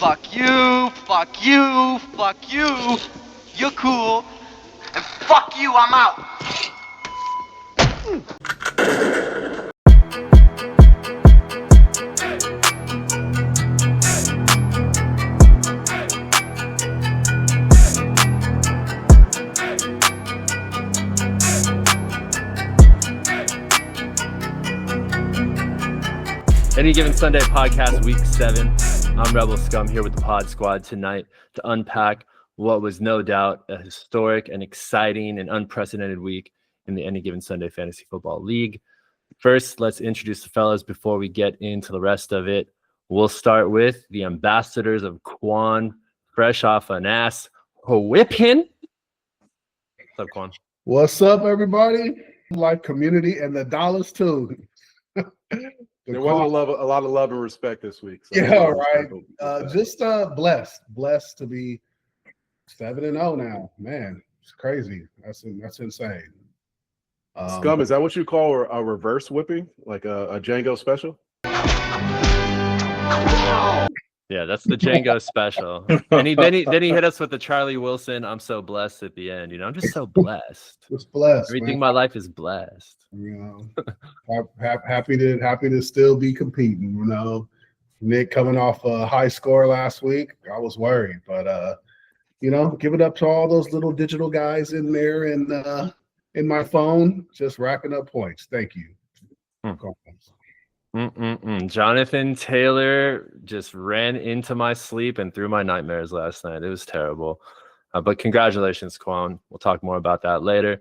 fuck you, fuck you, fuck you. You're cool. And fuck you, I'm out. Any Given Sunday podcast, week 7. I'm Rebel Scum here with the Pod Squad tonight to unpack what was no doubt a historic and exciting and unprecedented week in the Any Given Sunday Fantasy Football League. First, let's introduce the fellas before we get into the rest of it. We'll start with the ambassadors of Quan, fresh off an ass whipping. What's up, Quan? What's up, everybody? Life community and the dollars too. There wasn't a lot of love and respect this week. So yeah, right. Just blessed to be 7-0 now. Man, it's crazy. That's insane. Scum, is that what you call a reverse whipping, like a Django special? Yeah, that's the Django special. And then he hit us with the Charlie Wilson, I'm so blessed at the end. You know, I'm just so blessed. Just blessed. Everything in man. my life is blessed. You know, happy to still be competing. You know, Nick coming off a high score last week, I was worried, but you know, give it up to all those little digital guys in there and in my phone, just racking up points. Thank you. Jonathan Taylor just ran into my sleep and through my nightmares last night. It was terrible. But congratulations, Quan. We'll talk more about that later.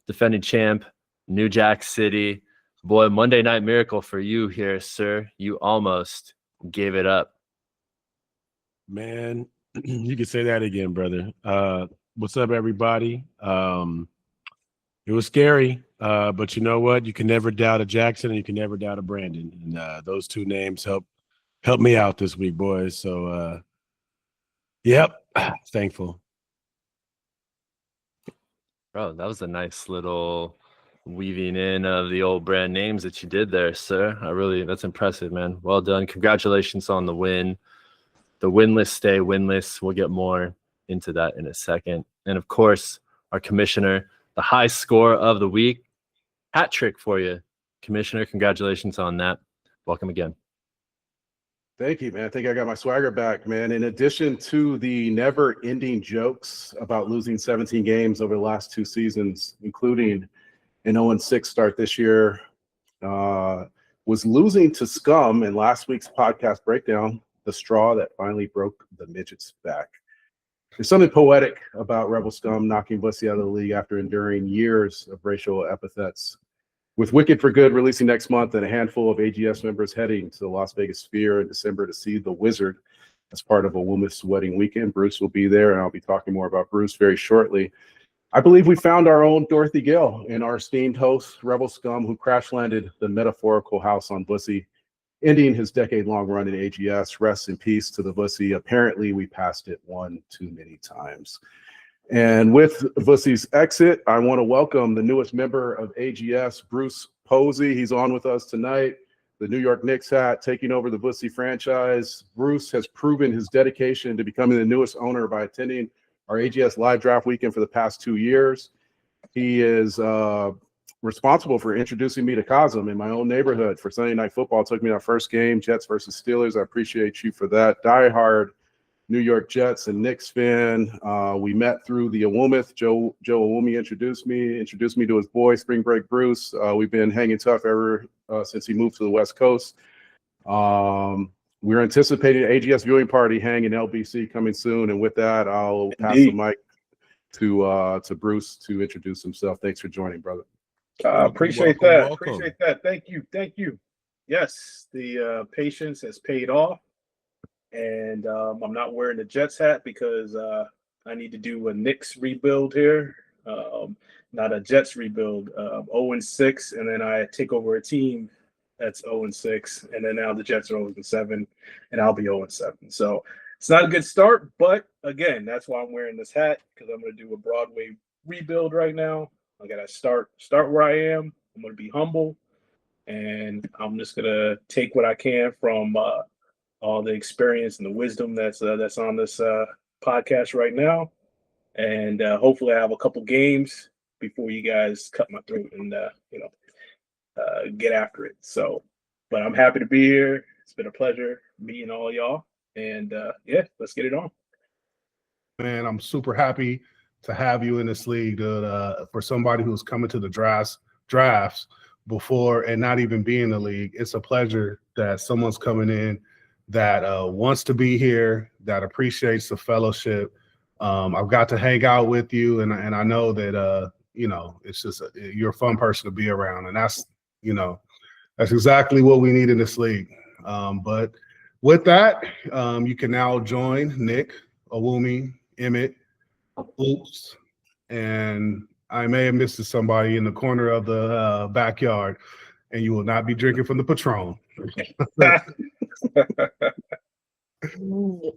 Defending champ, New Jack City. Boy, Monday Night Miracle for you here, sir. You almost gave it up. Man, you can say that again, brother. What's up, everybody? It was scary, but you know what? You can never doubt a Jackson and you can never doubt a Brandon. And those two names help me out this week, boys. So, yep, thankful. Bro, that was a nice little weaving in of the old brand names that you did there, sir. That's impressive, man. Well done. Congratulations on the win. The winless stay winless. We'll get more into that in a second. And of course, our commissioner, the high score of the week. Hat trick for you, Commissioner. Congratulations on that. Welcome again. Thank you, man. I think I got my swagger back, man. In addition to the never-ending jokes about losing 17 games over the last 2 seasons, including an 0-6 start this year, was losing to Scum in last week's podcast breakdown, the straw that finally broke the midget's back. There's something poetic about Rebel Scum knocking Bussy out of the league after enduring years of racial epithets. With Wicked for Good releasing next month and a handful of AGS members heading to the Las Vegas Sphere in December to see The Wizard as part of a Woomis wedding weekend, Bruce will be there, and I'll be talking more about Bruce very shortly. I believe we found our own Dorothy Gale in our esteemed host, Rebel Scum, who crash-landed the metaphorical house on Bussy, ending his decade-long run in AGS. Rest in peace to the Bussy. Apparently, we passed it one too many times. And with Bussy's exit, I want to welcome the newest member of AGS, Bruce Posey. He's on with us tonight. The New York Knicks hat, taking over the Bussy franchise. Bruce has proven his dedication to becoming the newest owner by attending our AGS live draft weekend for the past 2 years. He is responsible for introducing me to Cosm in my own neighborhood for Sunday Night Football. Took me to our first game, Jets versus Steelers. I appreciate you for that. Diehard New York Jets and Knicks fan. We met through the Awomith. Joe Awumi introduced me to his boy, Spring Break Bruce. We've been hanging tough ever since he moved to the West Coast. We're anticipating an AGS viewing party hang in LBC coming soon. And with that, I'll pass the mic to Bruce to introduce himself. Thanks for joining, brother. Appreciate that. Thank you. Yes, the patience has paid off. And I'm not wearing the Jets hat because I need to do a Knicks rebuild here, not a Jets rebuild. 0-6, and then I take over a team that's 0-6, and then now the Jets are 0-7, and I'll be 0-7. So it's not a good start, but again, that's why I'm wearing this hat, because I'm going to do a Broadway rebuild right now. I got to start where I am. I'm going to be humble, and I'm just going to take what I can from all the experience and the wisdom that's on this podcast right now. And hopefully I have a couple games before you guys cut my throat and get after it. So, but I'm happy to be here. It's been a pleasure meeting all y'all. And let's get it on. Man, I'm super happy to have you in this league, dude. For somebody who's coming to the drafts before and not even be in the league, it's a pleasure that someone's coming in that wants to be here, that appreciates the fellowship. I've got to hang out with you, and I know that it's just you're a fun person to be around, and that's exactly what we need in this league. But with that, you can now join Nick, Awumi, Emmett, Oops, and I may have missed somebody in the corner of the backyard, and you will not be drinking from the Patron.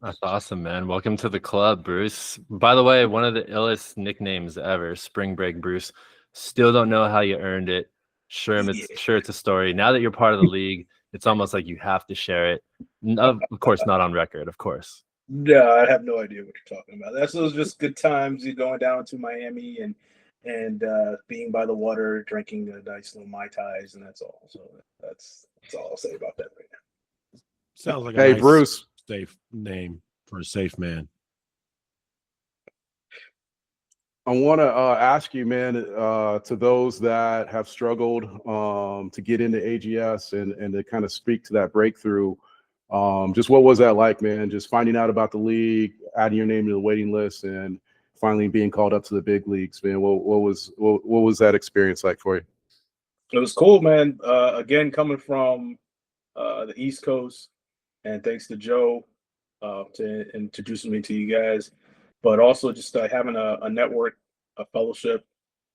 That's awesome, man. Welcome to the club, Bruce. By the way, one of the illest nicknames ever, Spring Break Bruce. Still don't know how you earned it. Sure, it's a story. Now that you're part of the league, it's almost like you have to share it. Of course, not on record, of course. No, I have no idea what you're talking about. Those just good times. You going down to Miami and being by the water, drinking a nice little Mai Tais, and that's all. So that's all I'll say about that right now. Sounds like Hey, nice, Bruce. Safe name for a safe man. I want to ask you, man, to those that have struggled to get into AGS and to kind of speak to that breakthrough. Just what was that like, man? Just finding out about the league, adding your name to the waiting list, and finally being called up to the big leagues, man. What was that experience like for you? It was cool, man. Again, coming from the East Coast, and thanks to Joe to introducing me to you guys, but also just having a network, a fellowship.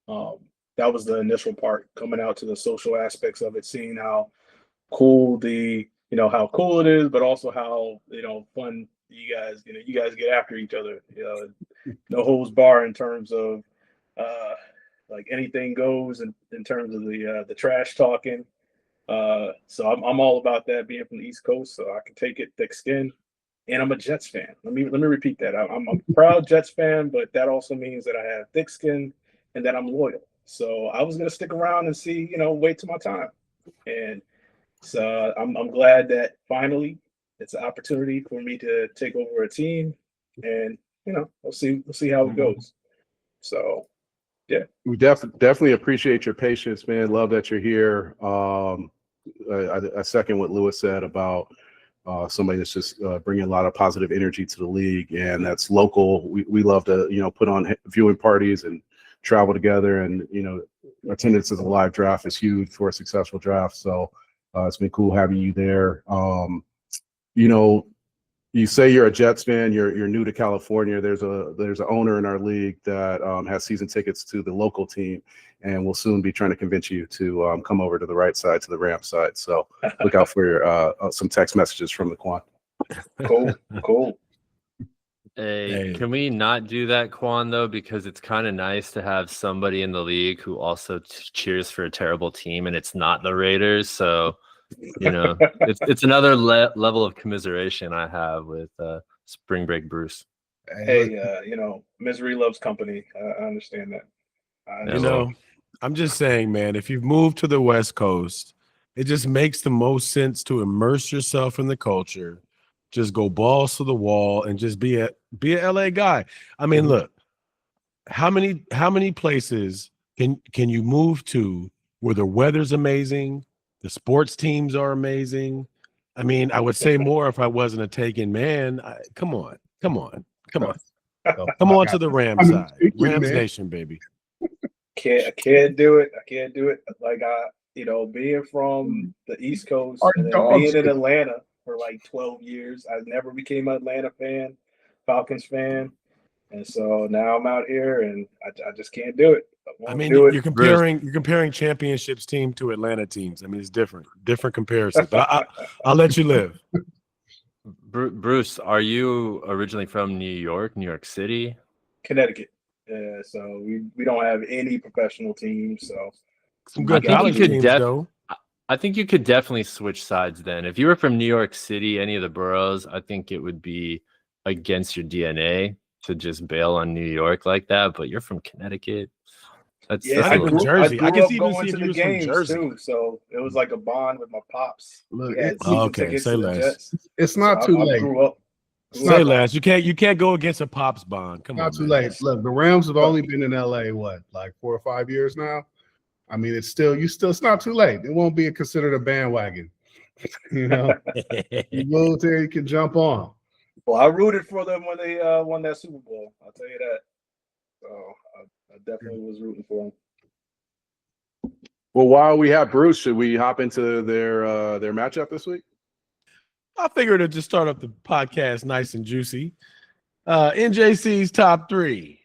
That was the initial part, coming out to the social aspects of it, seeing how cool how cool it is, but also how fun you guys get after each other. No holds bar in terms of like anything goes in terms of the trash talking. So I'm all about that, being from the East Coast, so I can take it thick skin. And I'm a Jets fan. Let me repeat that. I'm a proud Jets fan, but that also means that I have thick skin and that I'm loyal. So I was gonna stick around and see, wait till my time. And so I'm glad that finally it's an opportunity for me to take over a team, and we'll see how it goes. So yeah, We definitely appreciate your patience, man. Love that you're here. I second what Lewis said about somebody that's just bringing a lot of positive energy to the league, and that's local. We love to put on viewing parties and travel together, and attendance as a live draft is huge for a successful draft. So it's been cool having you there. You say you're a Jets fan. You're new to California. There's an owner in our league that has season tickets to the local team, and will soon be trying to convince you to come over to the right side, to the Rams side. So look out for your some text messages from the Quan. Cool. Hey, can we not do that, Quan, though? Because it's kind of nice to have somebody in the league who also cheers for a terrible team, and it's not the Raiders. So, it's another level of commiseration I have with Spring Break Bruce. Hey, misery loves company. I understand that. I'm just saying, man, if you've moved to the West Coast, it just makes the most sense to immerse yourself in the culture. Just go balls to the wall and just be a LA guy. I mean, look, how many places can you move to where the weather's amazing, the sports teams are amazing? I mean, I would say more if I wasn't a taken man. Come on to the Rams side, Rams Nation, baby. I can't do it. Like being from the East Coast and then being in Atlanta for like 12 years, I never became an Atlanta fan, Falcons fan, and so now I'm out here and I just can't do it. I mean, you're comparing championships team to Atlanta teams. I mean, it's different comparisons. But I'll let you live. Bruce, are you originally from New York City? Connecticut. So we don't have any professional teams. So some good college teams, though. I think you could definitely switch sides then. If you were from New York City, any of the boroughs, I think it would be against your DNA to just bail on New York like that. But you're from Connecticut. That's Yeah, that's I a little- grew, Jersey. I I grew can up even going see if to he the was from games Jersey. too, so it was like a bond with my pops. Look, He had it's, season Okay, tickets say to the less. Jets. it's So not too I late. grew up. It's Say not, less. You can't go against a pops bond. Come not on, too man. late. Look, the Rams have only been in LA like 4 or 5 years now. I mean, it's not too late. It won't be considered a bandwagon. You know, you move there, you can jump on. Well, I rooted for them when they won that Super Bowl. I'll tell you that. So I definitely was rooting for them. Well, while we have Bruce, should we hop into their matchup this week? I figured to just start up the podcast nice and juicy. NJC's top 3.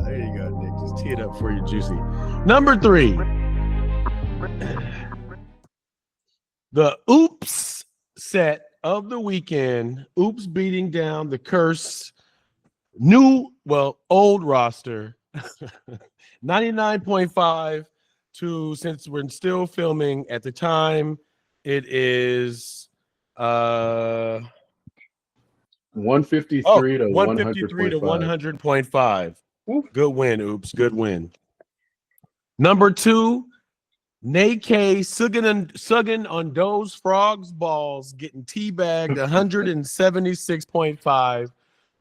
There you go, Nick. Just tee it up for you, juicy. Number 3. The Oops set of the weekend. Oops beating down the curse. Old roster. 99.5 to, since we're still filming at the time, it is 153 to 153 to 100.5. 100.5. Good win, Oops. Good win. Number 2, Nakay Sugging on those Frogs balls, getting teabagged 176.5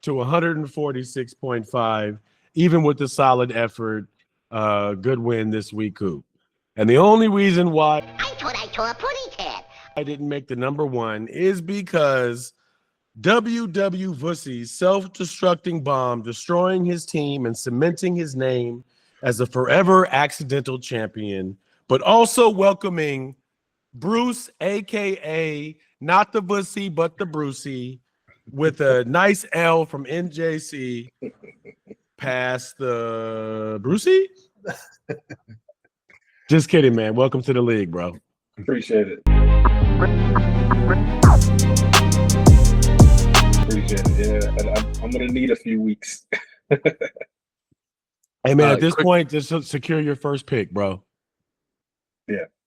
to 146.5, even with the solid effort. Good win this week, Coop. And the only reason why I thought I saw a putty cat. I didn't make the number 1 is because WW Vussy's self-destructing bomb, destroying his team and cementing his name as a forever accidental champion, but also welcoming Bruce, aka not the Vussy, but the Brucey, with a nice L from NJC past the Brucey. Just kidding, man. Welcome to the league, bro. Appreciate it. Appreciate it. Yeah, and I'm gonna need a few weeks. Hey, man, at this point, just secure your first pick, bro.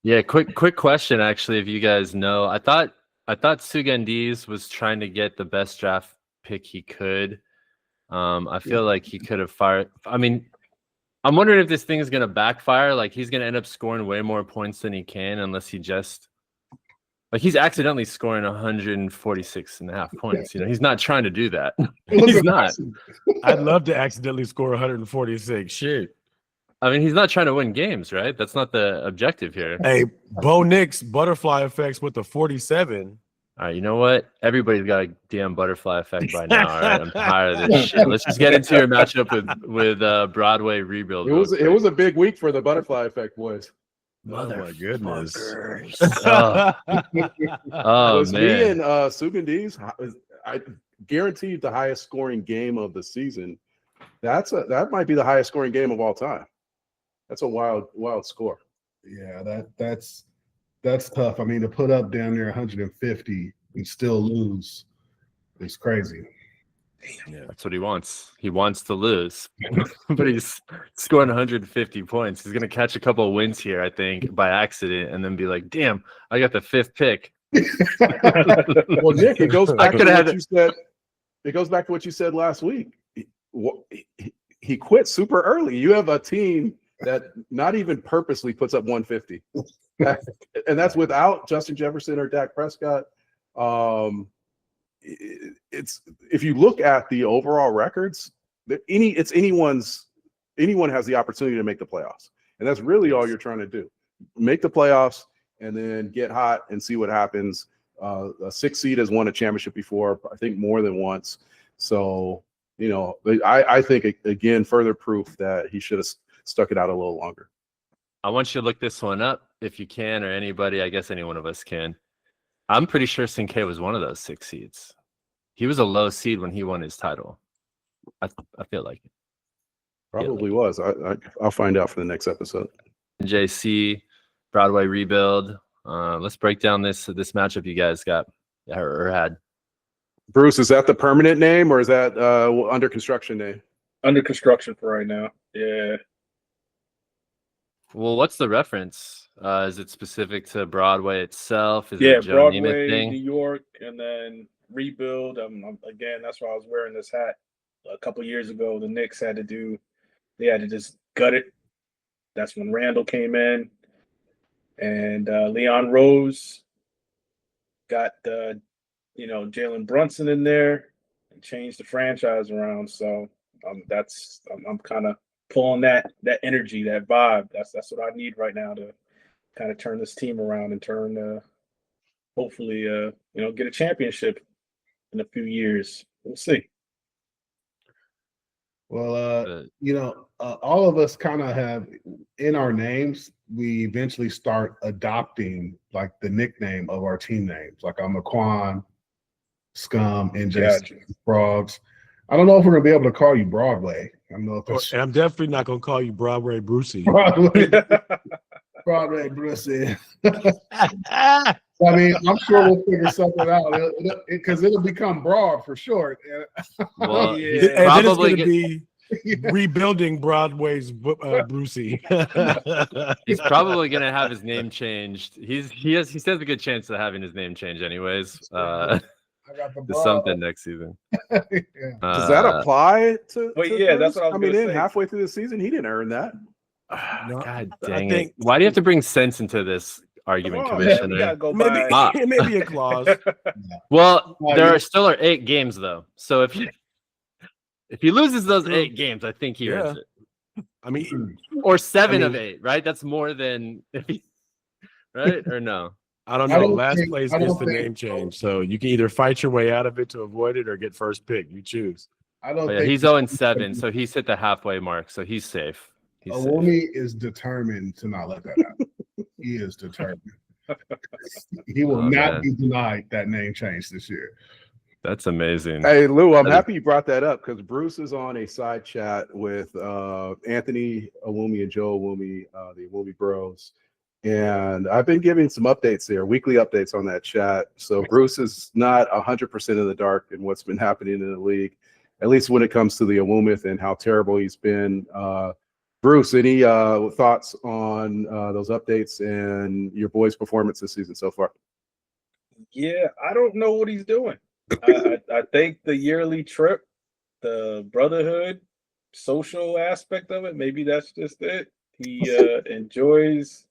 Yeah, quick question actually, if you guys know. I thought Sugandese was trying to get the best draft pick he could. I feel like he could have fired. I mean, I'm wondering if this thing is gonna backfire. Like he's gonna end up scoring way more points than he can unless he just he's accidentally scoring 146.5 points. You know, he's not trying to do that. He's not. I'd love to accidentally score 146. Shit. I mean, he's not trying to win games, right? That's not the objective here. Hey, Bo Nix, butterfly effects with the 47. All right, you know what? Everybody's got a damn butterfly effect by now. All right, I'm tired of this shit. Let's just get into your matchup with Broadway Rebuild. It was a big week for the butterfly effect boys. Oh my goodness. Oh Was man. me and Sugandese, I guaranteed the highest scoring game of the season. That might be the highest scoring game of all time. That's a wild score. Yeah, that's tough. I mean, to put up down there 150 and still lose is crazy. Yeah, that's what he wants. He wants to lose, but he's scoring 150 points. He's gonna catch a couple of wins here, I think, by accident, and then be like, "Damn, I got the 5th pick." Well, Nick, it goes back to what you said. It goes back to what you said last week. He quit super early. You have a team that not even purposely puts up 150, and that's without Justin Jefferson or Dak Prescott. It's if you look at the overall records, anyone has the opportunity to make the playoffs, and that's really all you're trying to do: make the playoffs and then get hot and see what happens. A 6 seed has won a championship before, I think more than once. So I think again further proof that he should have stuck it out a little longer. I want you to look this one up if you can, or anybody. I guess any one of us can. I'm pretty sure Sinkay was one of those 6 seeds. He was a low seed when he won his title. I feel like it. Probably was. I'll find out for the next episode. JC, Broadway Rebuild. Let's break down this matchup you guys got or had. Bruce, is that the permanent name or is that under construction name? Under construction for right now. Yeah. Well, what's the reference? Is it specific to Broadway itself? Is it Yeah, a Joe Namath Broadway, thing? New York, and then rebuild. Again, that's why I was wearing this hat a couple years ago. The Knicks had to just gut it. That's when Randall came in, and Leon Rose got Jalen Brunson in there and changed the franchise around. So I'm kind of pulling that energy, that vibe. That's what I need right now to kind of turn this team around and turn hopefully get a championship in a few years. We'll see. Well, all of us kind of have in our names, we eventually start adopting like the nickname of our team names. Like I'm a Quan, Scum, and Gotcha. Frogs. I don't know if we're gonna be able to call you Broadway. I don't know if that's And I'm definitely not gonna call you Broadway Brucey. Broadway Brucey. I mean, I'm sure we'll figure something out because it'll become broad for short. Well, Yeah. he's And then it's probably gonna be rebuilding Broadway's Brucey. he's probably gonna have his name changed. He stands a good chance of having his name changed anyways. I got the To broad. something next season. Yeah. Does that apply to? But to yeah, that's Bruce? what I was gonna say. Halfway through the season, he didn't earn that. No, God I dang think- it! Why do you have to bring sense into this argument, Come on, man, we Commissioner? gotta go maybe by. maybe a clause. Well, Well, there you- are still 8 games though. So if he loses those 8 games, I think he earns it. I mean, Or 7 I of mean- 8, right? That's more than if he, right or no? I don't I know. don't Last think- place I gets don't the think- name change, so you can either fight your way out of it to avoid it or get first pick. You choose. I don't Oh, yeah, think he's 0-7, so he's hit the halfway mark, so he's safe. He's safe. Awumi is determined to not let that happen. He is determined. He will Oh, not man. be denied that name change this year. That's amazing. Hey Lou, I'm That is- happy you brought that up because Bruce is on a side chat with Anthony Awumi and Joe Awumi, the Awumi Bros, and I've been giving some updates there, weekly updates on that chat. So Bruce is not 100% in the dark in what's been happening in the league, at least when it comes to the Awumith and how terrible he's been. Bruce, any thoughts on those updates and your boys' performance this season so far? Yeah, I don't know what he's doing. I think the yearly trip, the brotherhood, social aspect of it, maybe that's just it. He enjoys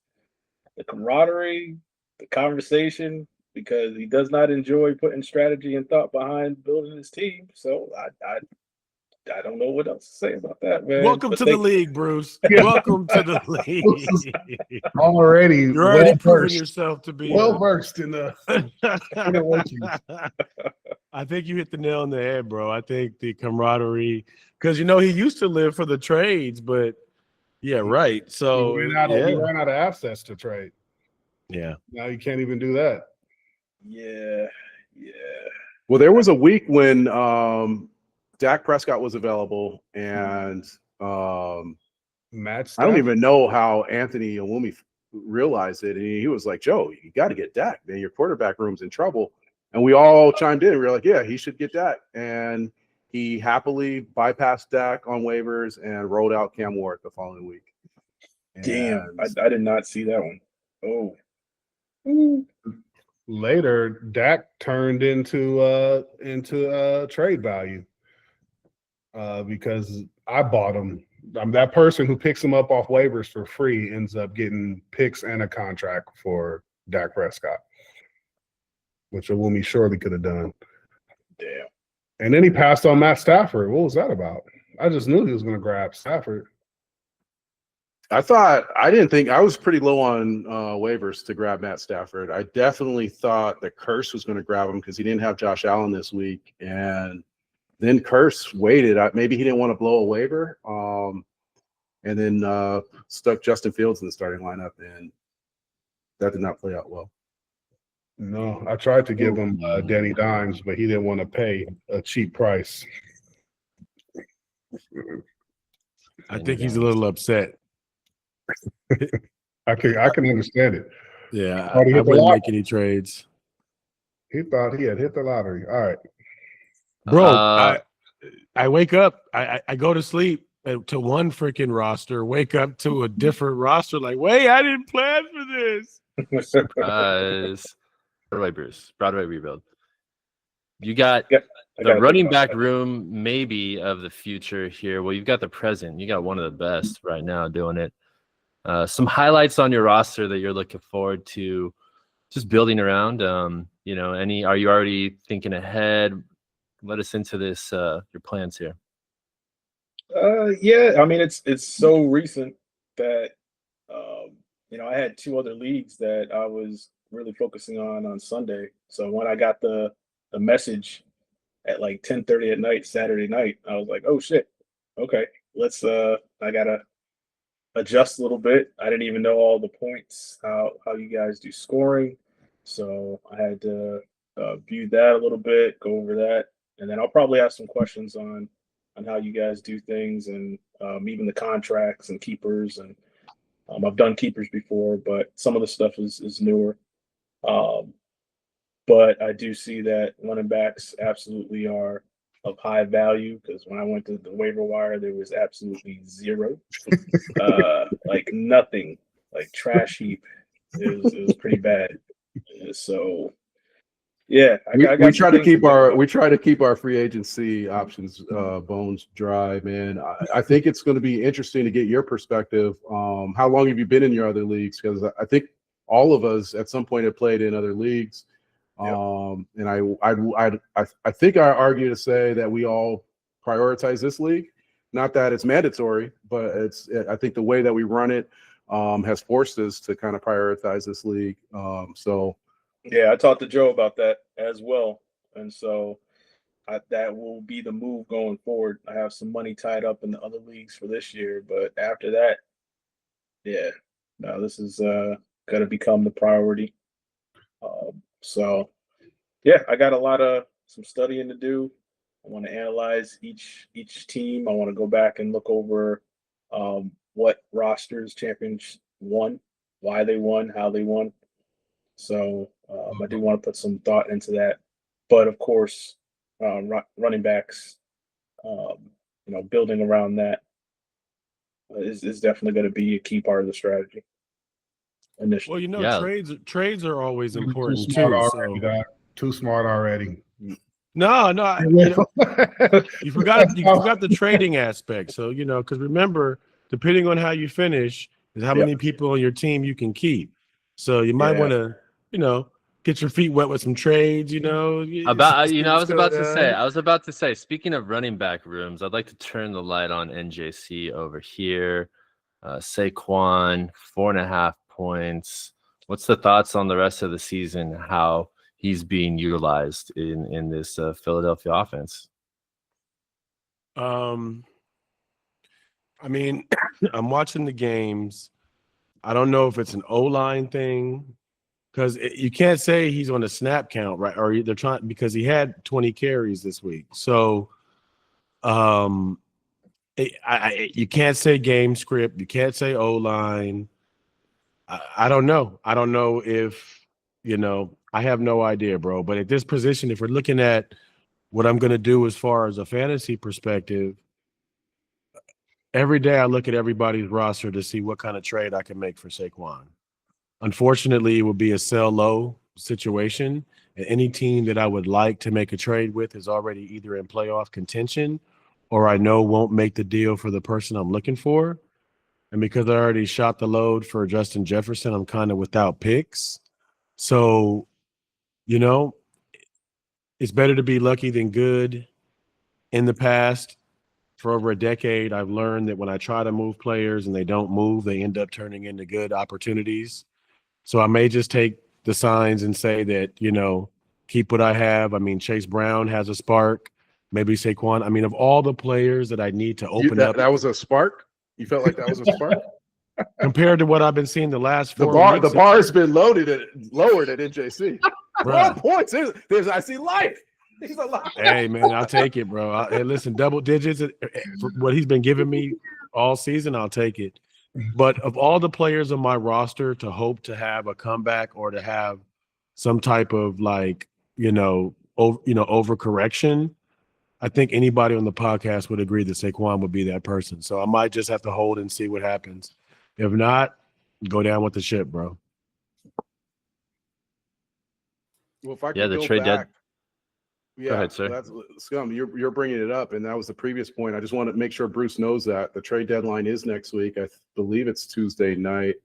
the camaraderie, the conversation, because he does not enjoy putting strategy and thought behind building his team. So I don't know what else to say about that, man. Welcome But to the league, Bruce. Welcome to the league. Already You're already well proving versed. yourself to be Well versed in the I think you hit the nail on the head, bro. I think the camaraderie, because he used to live for the trades, but yeah, right. So he ran out of assets to trade. yeah. Now you can't even do that. Yeah. Well, there was a week when Dak Prescott was available, and Matt I don't even know how Anthony Awumi realized it. And he was like, Joe, you got to get Dak, man. Your quarterback room's in trouble. And we all chimed in. We were like, yeah, he should get Dak. And he happily bypassed Dak on waivers and rolled out Cam Ward the following week. Damn, I did not see that one. Oh. Later, Dak turned into trade value because I bought him. That person who picks him up off waivers for free ends up getting picks and a contract for Dak Prescott, which Awumi surely could have done. Damn. And then he passed on Matt Stafford. What was that about? I just knew he was going to grab Stafford. I didn't think I was pretty low on waivers to grab Matt Stafford. I definitely thought that Curse was going to grab him because he didn't have Josh Allen this week. And then Curse waited. Maybe he didn't want to blow a waiver. And then stuck Justin Fields in the starting lineup. And that did not play out well. No, I tried to give him Danny Dimes, but he didn't want to pay a cheap price. I think he's a little upset. I can understand it. Yeah, Oh, he I hit the wouldn't lock. make any trades. He thought he had hit the lottery. All right. Bro, I wake up, I go to sleep to one freaking roster, wake up to a different roster. Like, wait, I didn't plan for this. Surprise. Broadway Bruce, Broadway rebuild. You got Yeah, the running back room maybe of the future here. Well, you've got the present. You got one of the best right now doing it. Some highlights on your roster that you're looking forward to just building around. You know, are you already thinking ahead? Let us into this, your plans here. Yeah, I mean it's so recent that you know, I had 2 other leagues that I was really focusing on Sunday. So when I got the message at like 10:30 at night Saturday night, I was like, oh shit, okay, let's I gotta adjust a little bit. I didn't even know all the points, how you guys do scoring, so I had to view that a little bit, go over that, and then I'll probably have some questions on how you guys do things, and even the contracts and keepers, and I've done keepers before, but some of the stuff is newer. But I do see that running backs absolutely are of high value, because when I went to the waiver wire, there was absolutely zero, like nothing, like trash heap. It was pretty bad. So yeah, we try to keep our free agency options bones dry, man. I think it's going to be interesting to get your perspective. How long have you been in your other leagues? Because I think all of us at some point have played in other leagues. And I think I argue to say that we all prioritize this league. Not that it's mandatory, but I think the way that we run it has forced us to kind of prioritize this league. So yeah, I talked to Joe about that as well, and so that will be the move going forward. I have some money tied up in the other leagues for this year, but after that, yeah, no, this is going to become the priority. So, yeah, I got some studying to do. I want to analyze each team. I want to go back and look over what rosters champions won, why they won, how they won. So I do want to put some thought into that. But of course, running backs, you know, building around that is definitely going to be a key part of the strategy. Initially. Well, you know, Yeah. trades are always important Too smart too. already, So. Doc. Too smart already. No, you know, you forgot the trading aspect. So, you know, because remember, depending on how you finish, is how many people on your team you can keep. So you might want to, you know, get your feet wet with some trades. You know, I was about to say. Speaking of running back rooms, I'd like to turn the light on NJC over here. Quan, 4.5 points. What's the thoughts on the rest of the season? How he's being utilized in this Philadelphia offense? I mean, I'm watching the games. I don't know if it's an O-line thing, because you can't say he's on a snap count, right? Or they're trying, because he had 20 carries this week. So, you can't say game script. You can't say O-line. I don't know. I don't know if, you know, I have no idea, bro. But at this position, if we're looking at what I'm going to do as far as a fantasy perspective, every day I look at everybody's roster to see what kind of trade I can make for Saquon. Unfortunately, it would be a sell low situation. And any team that I would like to make a trade with is already either in playoff contention or I know won't make the deal for the person I'm looking for. And because I already shot the load for Justin Jefferson, I'm kind of without picks. So, you know, it's better to be lucky than good. In the past, for over a decade, I've learned that when I try to move players and they don't move, they end up turning into good opportunities. So I may just take the signs and say that, you know, keep what I have. I mean, Chase Brown has a spark. Maybe Saquon. I mean, of all the players that I need to open up. That was a spark? You felt like that was a spark? Compared to what I've been seeing the last 4 weeks. The bar has been lowered at NJC. 12 points. I see life. He's alive. Hey, man, I'll take it, bro. Hey, listen, double digits, for what he's been giving me all season, I'll take it. But of all the players on my roster to hope to have a comeback or to have some type of, like, overcorrection, I think anybody on the podcast would agree that Saquon would be that person. So I might just have to hold and see what happens. If not, go down with the ship, bro. Well, if I Yeah, could the go trade back, Go ahead, sir. That's Scum. You're bringing it up, and that was the previous point. I just want to make sure Bruce knows that the trade deadline is next week. I believe it's Tuesday night.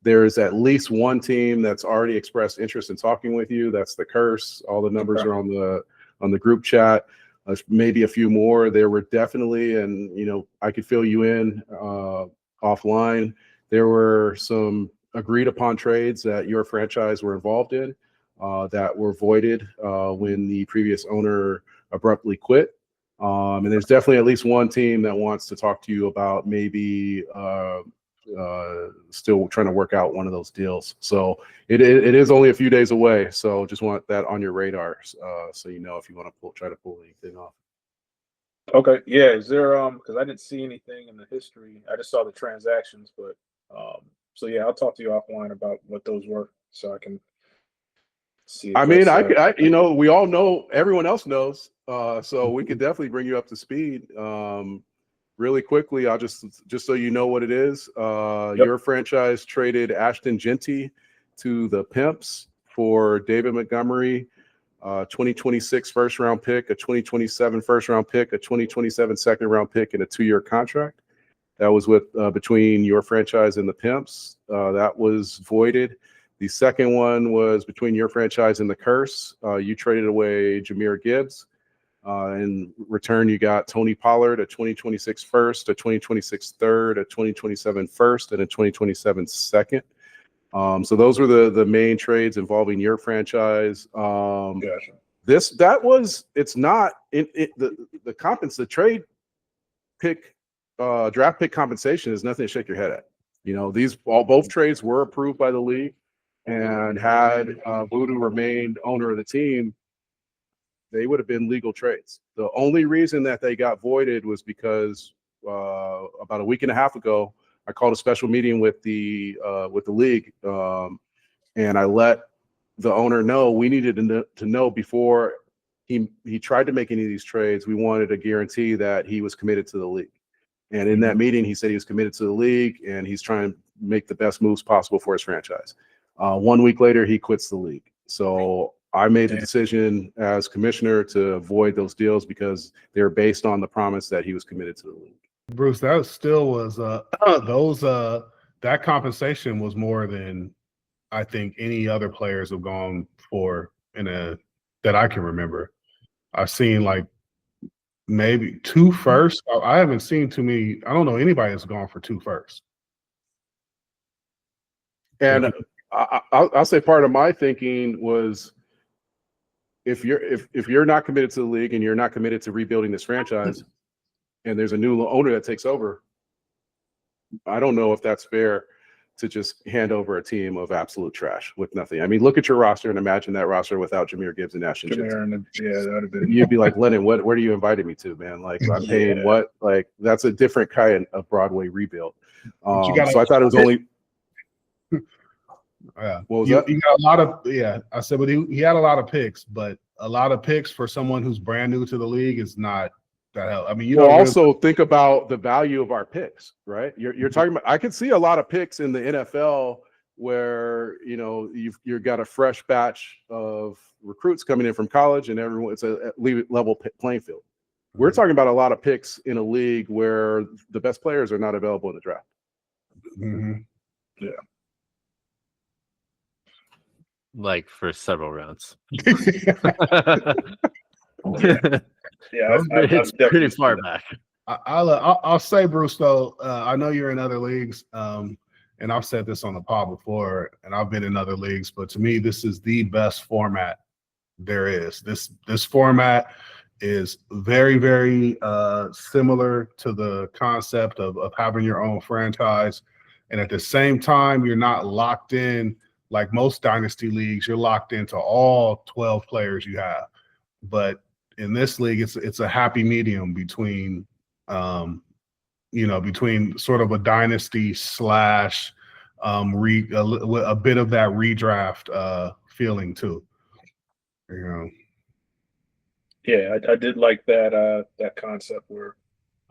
There's at least one team that's already expressed interest in talking with you. That's the Curse. All the numbers are on the group chat. Maybe a few more. There were definitely, and I could fill you in offline. There were some agreed upon trades that your franchise were involved in that were voided when the previous owner abruptly quit. And there's definitely at least one team that wants to talk to you about maybe still trying to work out one of those deals. So it is only a few days away. So just want that on your radar, so if you want to try to pull anything off. Okay, yeah. Is there because I didn't see anything in the history. I just saw the transactions, but so yeah, I'll talk to you offline about what those were, so I can see. I mean, I we all know, everyone else knows, so we could definitely bring you up to speed. Really quickly, I'll just so you know what it is. Your franchise traded Ashton Genty to the Pimps for David Montgomery, 2026 first round pick, a 2027 first round pick, a 2027 second round pick, and a 2-year contract. That was with between your franchise and the Pimps. That was voided. The second one was between your franchise and the Curse. You traded away Jahmyr Gibbs. In return, you got Tony Pollard, a 2026 first, a 2026 third, a 2027 first, and a 2027 second. So those were the main trades involving your franchise. Gotcha. It's not the trade pick, draft pick compensation is nothing to shake your head at. Both trades were approved by the league, and had Voodoo remained owner of the team, they would have been legal trades. The only reason that they got voided was because about a week and a half ago, I called a special meeting with the league, and I let the owner know we needed to know before he tried to make any of these trades. We wanted a guarantee that he was committed to the league. And in that meeting, he said he was committed to the league and he's trying to make the best moves possible for his franchise. 1 week later, he quits the league. So I made the decision as commissioner to avoid those deals because they're based on the promise that he was committed to the league. Bruce, that still was that compensation was more than I think any other players have gone for that I can remember. I've seen like maybe 2 firsts. I haven't seen too many. I don't know anybody that's gone for 2 firsts. And I'll say part of my thinking was if you're not committed to the league and you're not committed to rebuilding this franchise, and there's a new owner that takes over, I don't know if that's fair to just hand over a team of absolute trash with nothing. I mean, look at your roster and imagine that roster without Jahmyr Gibbs and Ashton Genty. Yeah, that would have been. You'd be like, Lennon, where do you invited me to, man? Like, I'm paying what? Like, that's a different kind of Broadway rebuild. So I thought it was only. Yeah, what was that? He got a lot of I said, but he had a lot of picks, but a lot of picks for someone who's brand new to the league is not that help. I mean, you also think about the value of our picks, right? You're talking about. I could see a lot of picks in the NFL where you've got a fresh batch of recruits coming in from college, and it's a level playing field. We're talking about a lot of picks in a league where the best players are not available in the draft. Mm-hmm. Yeah. Like for several rounds. It's pretty far back. I'll say, Bruce, though, I know you're in other leagues, and I've said this on the pod before, and I've been in other leagues, but to me, this is the best format there is. This format is very, very similar to the concept of having your own franchise, and at the same time, you're not locked in like most dynasty leagues. You're locked into all 12 players you have, but in this league, it's a happy medium between between sort of a dynasty slash a bit of that redraft feeling too. Yeah, I did like that concept where,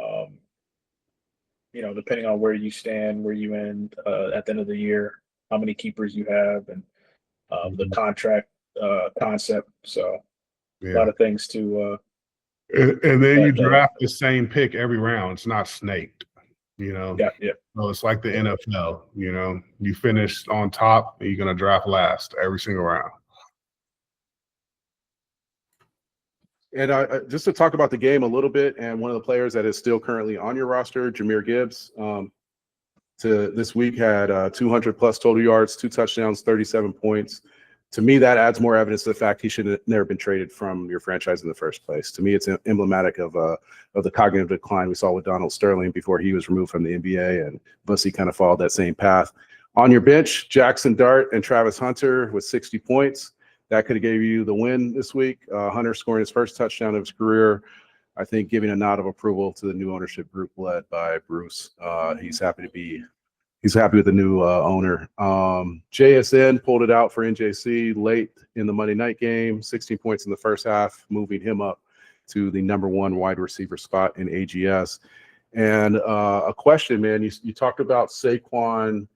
um, depending on where you stand, where you end at the end of the year, how many keepers you have, and the contract concept. So a Yeah. lot of things to And then you that. draft the same pick every round. It's not snaked, you know. Yeah. So it's like the NFL, you know. You finish on top, you're gonna draft last every single round. And just to talk about the game a little bit, and one of the players that is still currently on your roster, Jahmyr Gibbs, to this week had 200 plus total yards, 2 touchdowns, 37 points. To me, that adds more evidence to the fact he should have never been traded from your franchise in the first place. To me, it's emblematic of the cognitive decline we saw with Donald Sterling before he was removed from the NBA, and Bussy kind of followed that same path. On your bench, Jackson Dart and Travis Hunter with 60 points. That could have gave you the win this week. Hunter scoring his first touchdown of his career, I think giving a nod of approval to the new ownership group led by Bruce. He's happy with the new owner. JSN pulled it out for NJC late in the Monday night game, 16 points in the first half, moving him up to the #1 wide receiver spot in AGS. And a question, man, you talked about Saquon,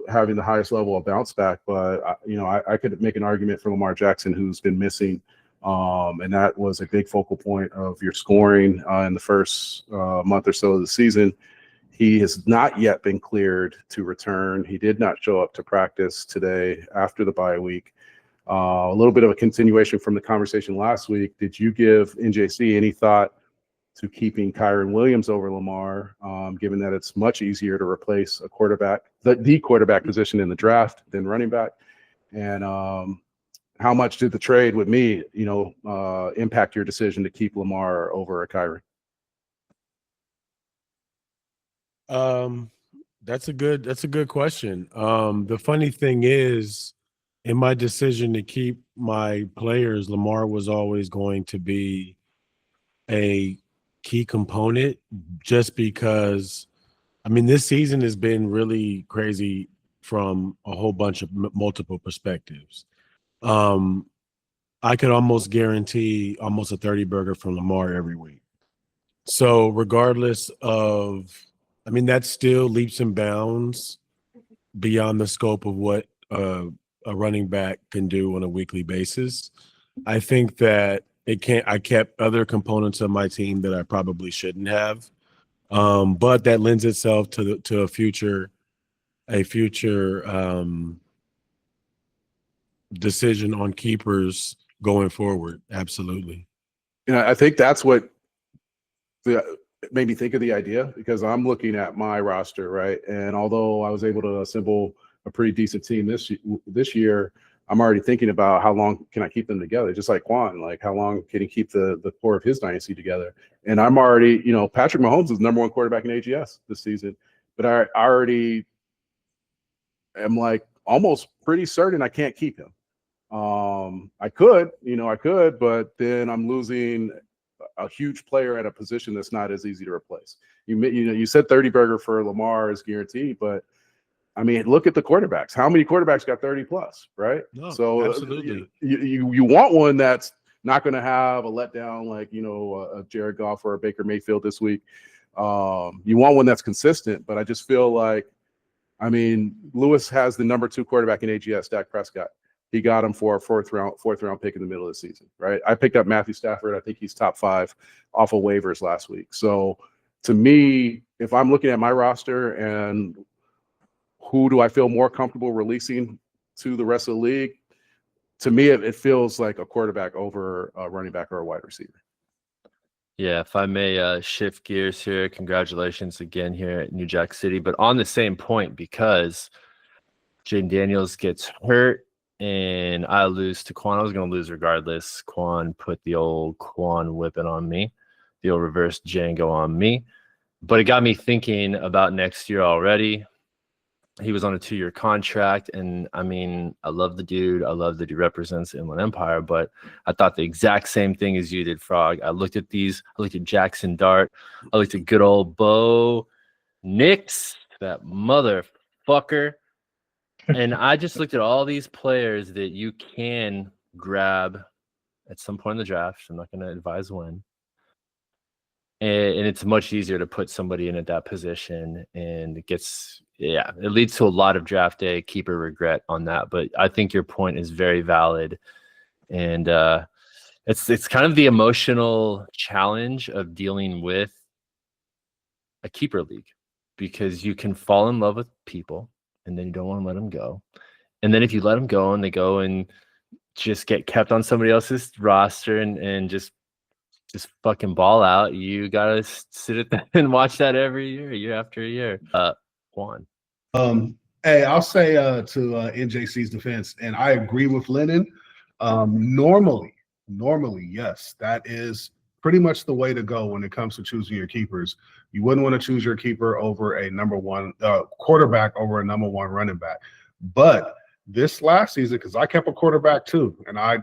having the highest level of bounce back, but I could make an argument for Lamar Jackson, who's been missing. And that was a big focal point of your scoring in the first month or so of the season. He has not yet been cleared to return. He did not show up to practice today after the bye week. A little bit of a continuation from the conversation last week. Did you give NJC any thought to keeping Kyron Williams over Lamar, given that it's much easier to replace a quarterback, the quarterback position in the draft than running back? And how much did the trade with me, impact your decision to keep Lamar over a Kyron? That's a good question. The funny thing is, in my decision to keep my players, Lamar was always going to be a key component, just because, this season has been really crazy from a whole bunch of multiple perspectives. I could almost guarantee almost a 30 burger from Lamar every week. So regardless of, that's still leaps and bounds beyond the scope of what a running back can do on a weekly basis. I think that I kept other components of my team that I probably shouldn't have. But that lends itself to a future decision on keepers going forward. Absolutely. I think that's what made me think of the idea, because I'm looking at my roster, right? And although I was able to assemble a pretty decent team this year, I'm already thinking about how long can I keep them together, just like Quan. Like, how long can he keep the core of his dynasty together? And I'm already, Patrick Mahomes is #1 quarterback in AGS this season, but I already am like almost pretty certain I can't keep him. I could, but then I'm losing a huge player at a position that's not as easy to replace. You said 30 burger for Lamar is guaranteed, but look at the quarterbacks. How many quarterbacks got 30 plus, right? No, so absolutely. You want one that's not going to have a letdown like, a Jared Goff or a Baker Mayfield this week. You want one that's consistent, but I just feel like, Lewis has the #2 quarterback in AGS, Dak Prescott. He got him for a fourth round pick in the middle of the season, right? I picked up Matthew Stafford. I think he's top 5 off of waivers last week. So to me, if I'm looking at my roster and who do I feel more comfortable releasing to the rest of the league, to me, it feels like a quarterback over a running back or a wide receiver. Yeah, if I may shift gears here, congratulations again here at New Jack City. But on the same point, because Jaden Daniels gets hurt and I lose to Quan, I was going to lose regardless. Quan put the old Quan whipping on me, the old reverse Django on me. But it got me thinking about next year already. He was on a 2-year contract, and I love the dude. I love that he represents Inland Empire, but I thought the exact same thing as you did, Frog. I looked at Jackson Dart. I looked at good old Bo Nix, that motherfucker. And I just looked at all these players that you can grab at some point in the draft. I'm not going to advise when. And it's much easier to put somebody in at that position, and it leads to a lot of draft day keeper regret on that. But I think your point is very valid, and it's kind of the emotional challenge of dealing with a keeper league, because you can fall in love with people and then you don't want to let them go, and then if you let them go and they go and just get kept on somebody else's roster and just fucking ball out, you gotta sit at that and watch that every year after year. Quan. Hey, I'll say to NJC's defense, and I agree with Lennon. Normally, yes, that is pretty much the way to go when it comes to choosing your keepers. You wouldn't want to choose your keeper over a number one quarterback over a number one running back. But this last season, because I kept a quarterback too, and I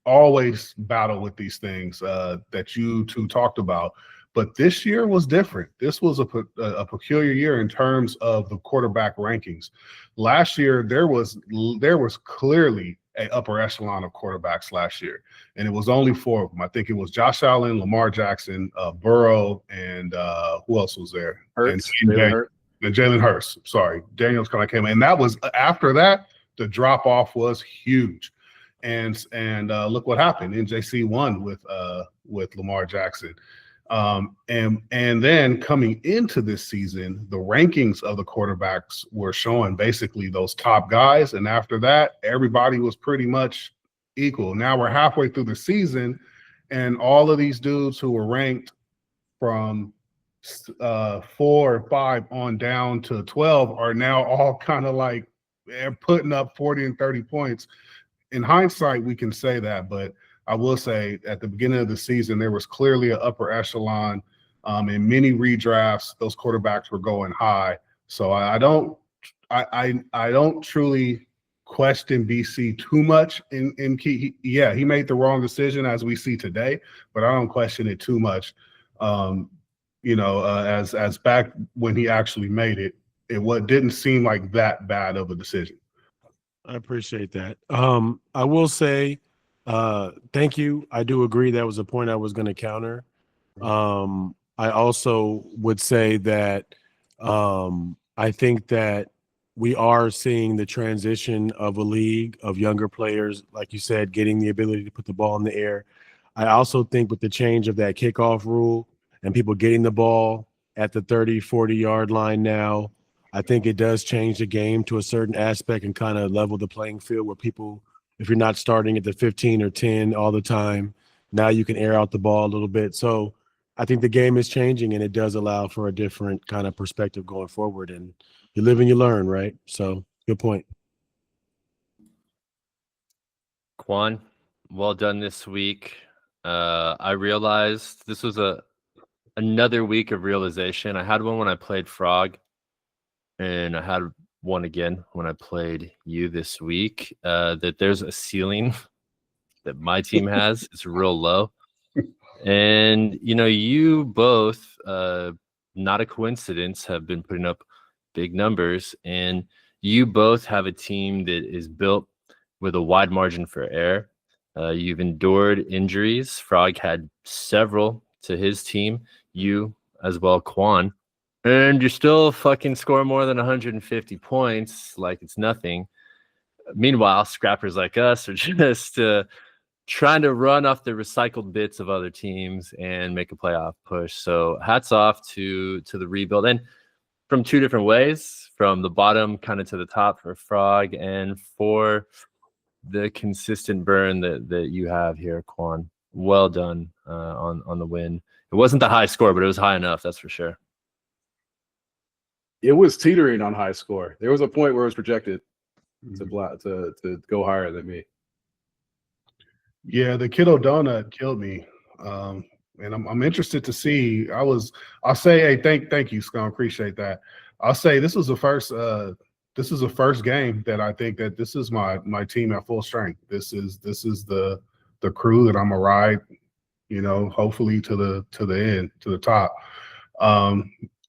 always battle with these things that you two talked about. But this year was different. This was a peculiar year in terms of the quarterback rankings. Last year, there was clearly an upper echelon of quarterbacks last year, and it was only 4 of them. I think it was Josh Allen, Lamar Jackson, Burrow, and who else was there? Hurts. And Jalen Hurts. Sorry, Daniels kind of came in. And that was after that, the drop off was huge. And look what happened. NJC won with Lamar Jackson. And then coming into this season, the rankings of the quarterbacks were showing basically those top guys. And after that, everybody was pretty much equal. Now we're halfway through the season, and all of these dudes who were ranked from 4 or 5 on down to 12 are now all kind of like putting up 40 and 30 points. In hindsight, we can say that, but I will say at the beginning of the season, there was clearly an upper echelon. In many redrafts, those quarterbacks were going high. So I don't truly question BC too much. He made the wrong decision as we see today, but I don't question it too much. As back when he actually made it, didn't seem like that bad of a decision. I appreciate that. I will say thank you. I do agree that was a point I was going to counter. I also would say that I think that we are seeing the transition of a league of younger players, like you said, getting the ability to put the ball in the air. I also think with the change of that kickoff rule and people getting the ball at the 30, 40-yard line now, I think it does change the game to a certain aspect and kind of level the playing field where people, if you're not starting at the 15 or 10 all the time, now you can air out the ball a little bit. So I think the game is changing, and it does allow for a different kind of perspective going forward. And you live and you learn, right? So good point. Quan, well done this week. I realized this was another week of realization. I had one when I played Frog, and I had one again when I played you this week, that there's a ceiling that my team has. It's real low. And, you both, not a coincidence, have been putting up big numbers. And you both have a team that is built with a wide margin for error. You've endured injuries. Frog had several to his team. You as well, Quan. And you still fucking score more than 150 points like it's nothing. Meanwhile, scrappers like us are just trying to run off the recycled bits of other teams and make a playoff push. So hats off to the rebuild. And from 2 different ways, from the bottom kind of to the top for Frog, and for the consistent burn that you have here, Quan. Well done on the win. It wasn't the high score, but it was high enough, that's for sure. It was teetering on high score. There was a point where it was projected to go higher than me. Yeah, the Kiddo Donut killed me, and I'm interested to see. I'll say, hey, thank you, Scum. Appreciate that. I'll say this was the first. This is the first game that I think that this is my team at full strength. This is the crew that I'm gonna ride, hopefully to the end, to the top.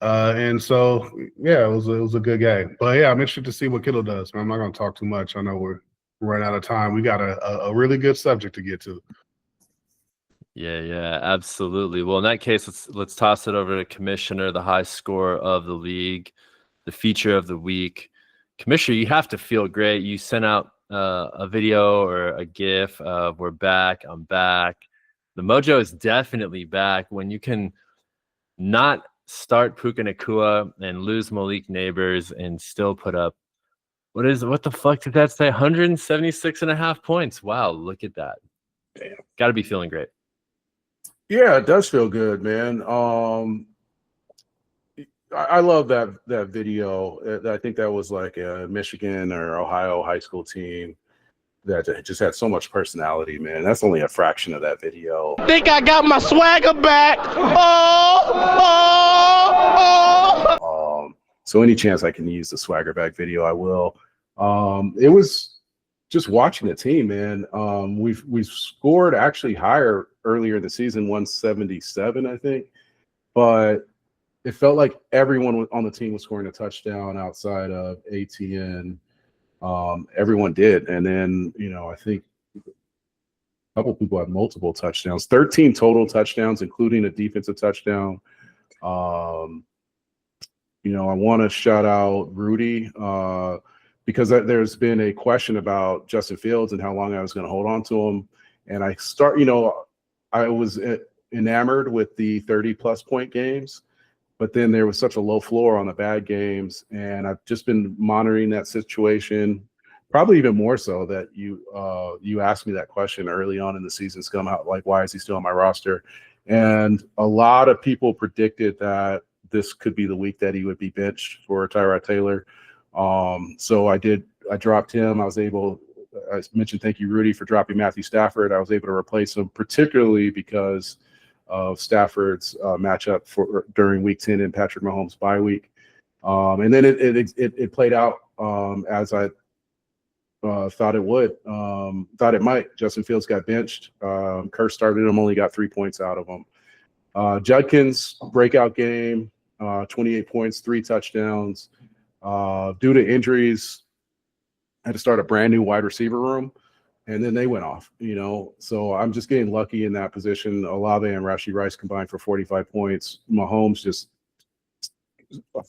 And so, yeah, it was a good game. But yeah, I'm interested to see what Kittle does. I'm not going to talk too much. I know we're running out of time. We got a really good subject to get to. Yeah, absolutely. Well, in that case, let's toss it over to Commissioner, the high scorer of the league, the feature of the week. Commissioner, you have to feel great. You sent out a video or a GIF of "We're back, I'm back." The mojo is definitely back when you can not start Puka Nacua and lose Malik Neighbors and still put up what the fuck did that say? 176.5 points. Wow, look at that. Damn. Got to be feeling great. Yeah, it does feel good, man. I love that video. I think that was like a Michigan or Ohio high school team that just had so much personality, man. That's only a fraction of that video. Think I got my swagger back. So any chance I can use the swagger back video, I will. It was just watching the team, man. We've scored actually higher earlier in the season, 177, I think, but it felt like everyone on the team was scoring a touchdown outside of ATN. Everyone did, and then I think a couple people had multiple touchdowns, 13 total touchdowns, including a defensive touchdown. I want to shout out Rudy because there's been a question about Justin Fields and how long I was going to hold on to him, and I was enamored with the 30+ point games. But then there was such a low floor on the bad games, and I've just been monitoring that situation, probably even more so that you asked me that question early on in the season, Scum, like, why is he still on my roster? And a lot of people predicted that this could be the week that he would be benched for Tyrod Taylor. So I dropped him. I mentioned thank you, Rudy, for dropping Matthew Stafford. I was able to replace him, particularly because of Stafford's matchup during Week 10 in Patrick Mahomes' bye week, and then it played out as I thought it would. Thought it might. Justin Fields got benched. Kerr started him, only got 3 points out of him. Judkins breakout game, 28 points, 3 touchdowns. Due to injuries, I had to start a brand new wide receiver room. And then they went off, So I'm just getting lucky in that position. Olave and Rashee Rice combined for 45 points. Mahomes just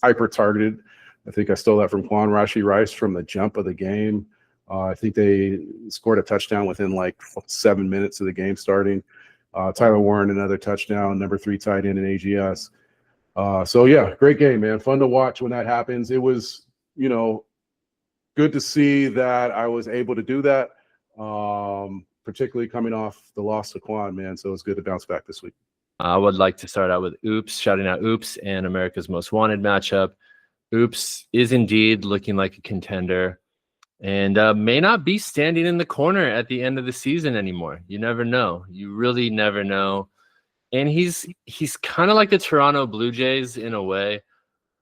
hyper targeted. I think I stole that from Quan. Rashee Rice from the jump of the game. I think they scored a touchdown within like 7 minutes of the game starting. Tyler Warren, another touchdown, number 3 tight end in AGS. So yeah, great game, man. Fun to watch when that happens. It was, good to see that I was able to do that. Particularly coming off the loss to Quan, man. So it's good to bounce back this week. I would like to start out with Oops, shouting out Oops and America's Most Wanted matchup. Oops is indeed looking like a contender and may not be standing in the corner at the end of the season anymore. You never know. You really never know. And he's kind of like the Toronto Blue Jays in a way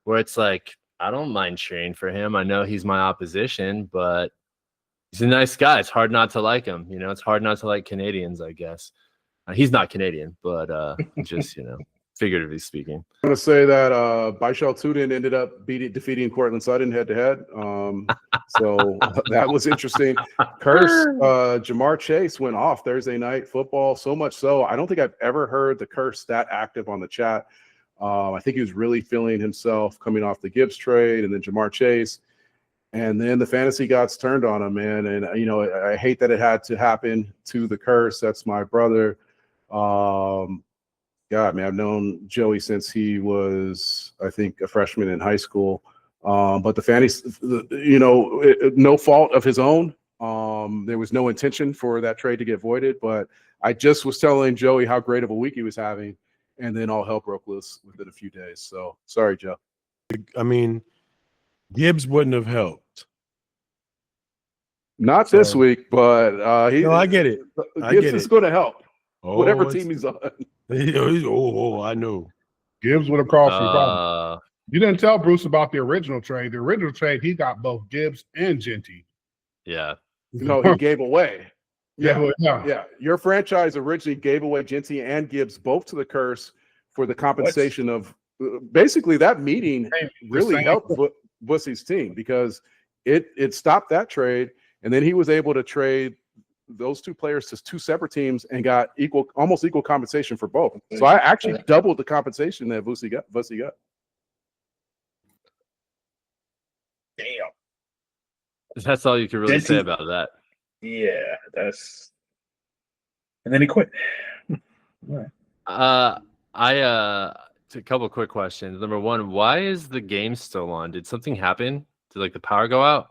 where it's like, I don't mind cheering for him. I know he's my opposition, but he's a nice guy. It's hard not to like him. It's hard not to like Canadians, I guess. He's not Canadian, but just, figuratively speaking. I'm going to say that Baishal Tuden ended up defeating Cortland Sutton head-to-head. So that was interesting. Jamar Chase went off Thursday night football, so much so I don't think I've ever heard the Curse that active on the chat. I think he was really feeling himself coming off the Gibbs trade and then Jamar Chase. And then the fantasy gods turned on him, man. And, I hate that it had to happen to the Curse. That's my brother. God, man, I've known Joey since he was, I think, a freshman in high school. But the fantasy, no fault of his own. There was no intention for that trade to get voided. But I just was telling Joey how great of a week he was having. And then all hell broke loose within a few days. So sorry, Joe. I mean, Gibbs wouldn't have helped. Not this week, but no, I get it. Gibbs is going to help. Whatever team he's on. I know. Gibbs would have caused some problems. You didn't tell Bruce about the original trade. The original trade, he got both Gibbs and Genty. Yeah. No, he gave away. Yeah. Your franchise originally gave away Genty and Gibbs both to the Curse for the compensation of basically that meeting really helped Bussy's team because it stopped that trade, and then he was able to trade those two players to two separate teams and got almost equal compensation for both. So I actually doubled the compensation that Vusi got. Damn. That's all you can really say about that. Yeah, that's. And then he quit. A couple quick questions. Number one, why is the game still on? Did something happen? Did like the power go out?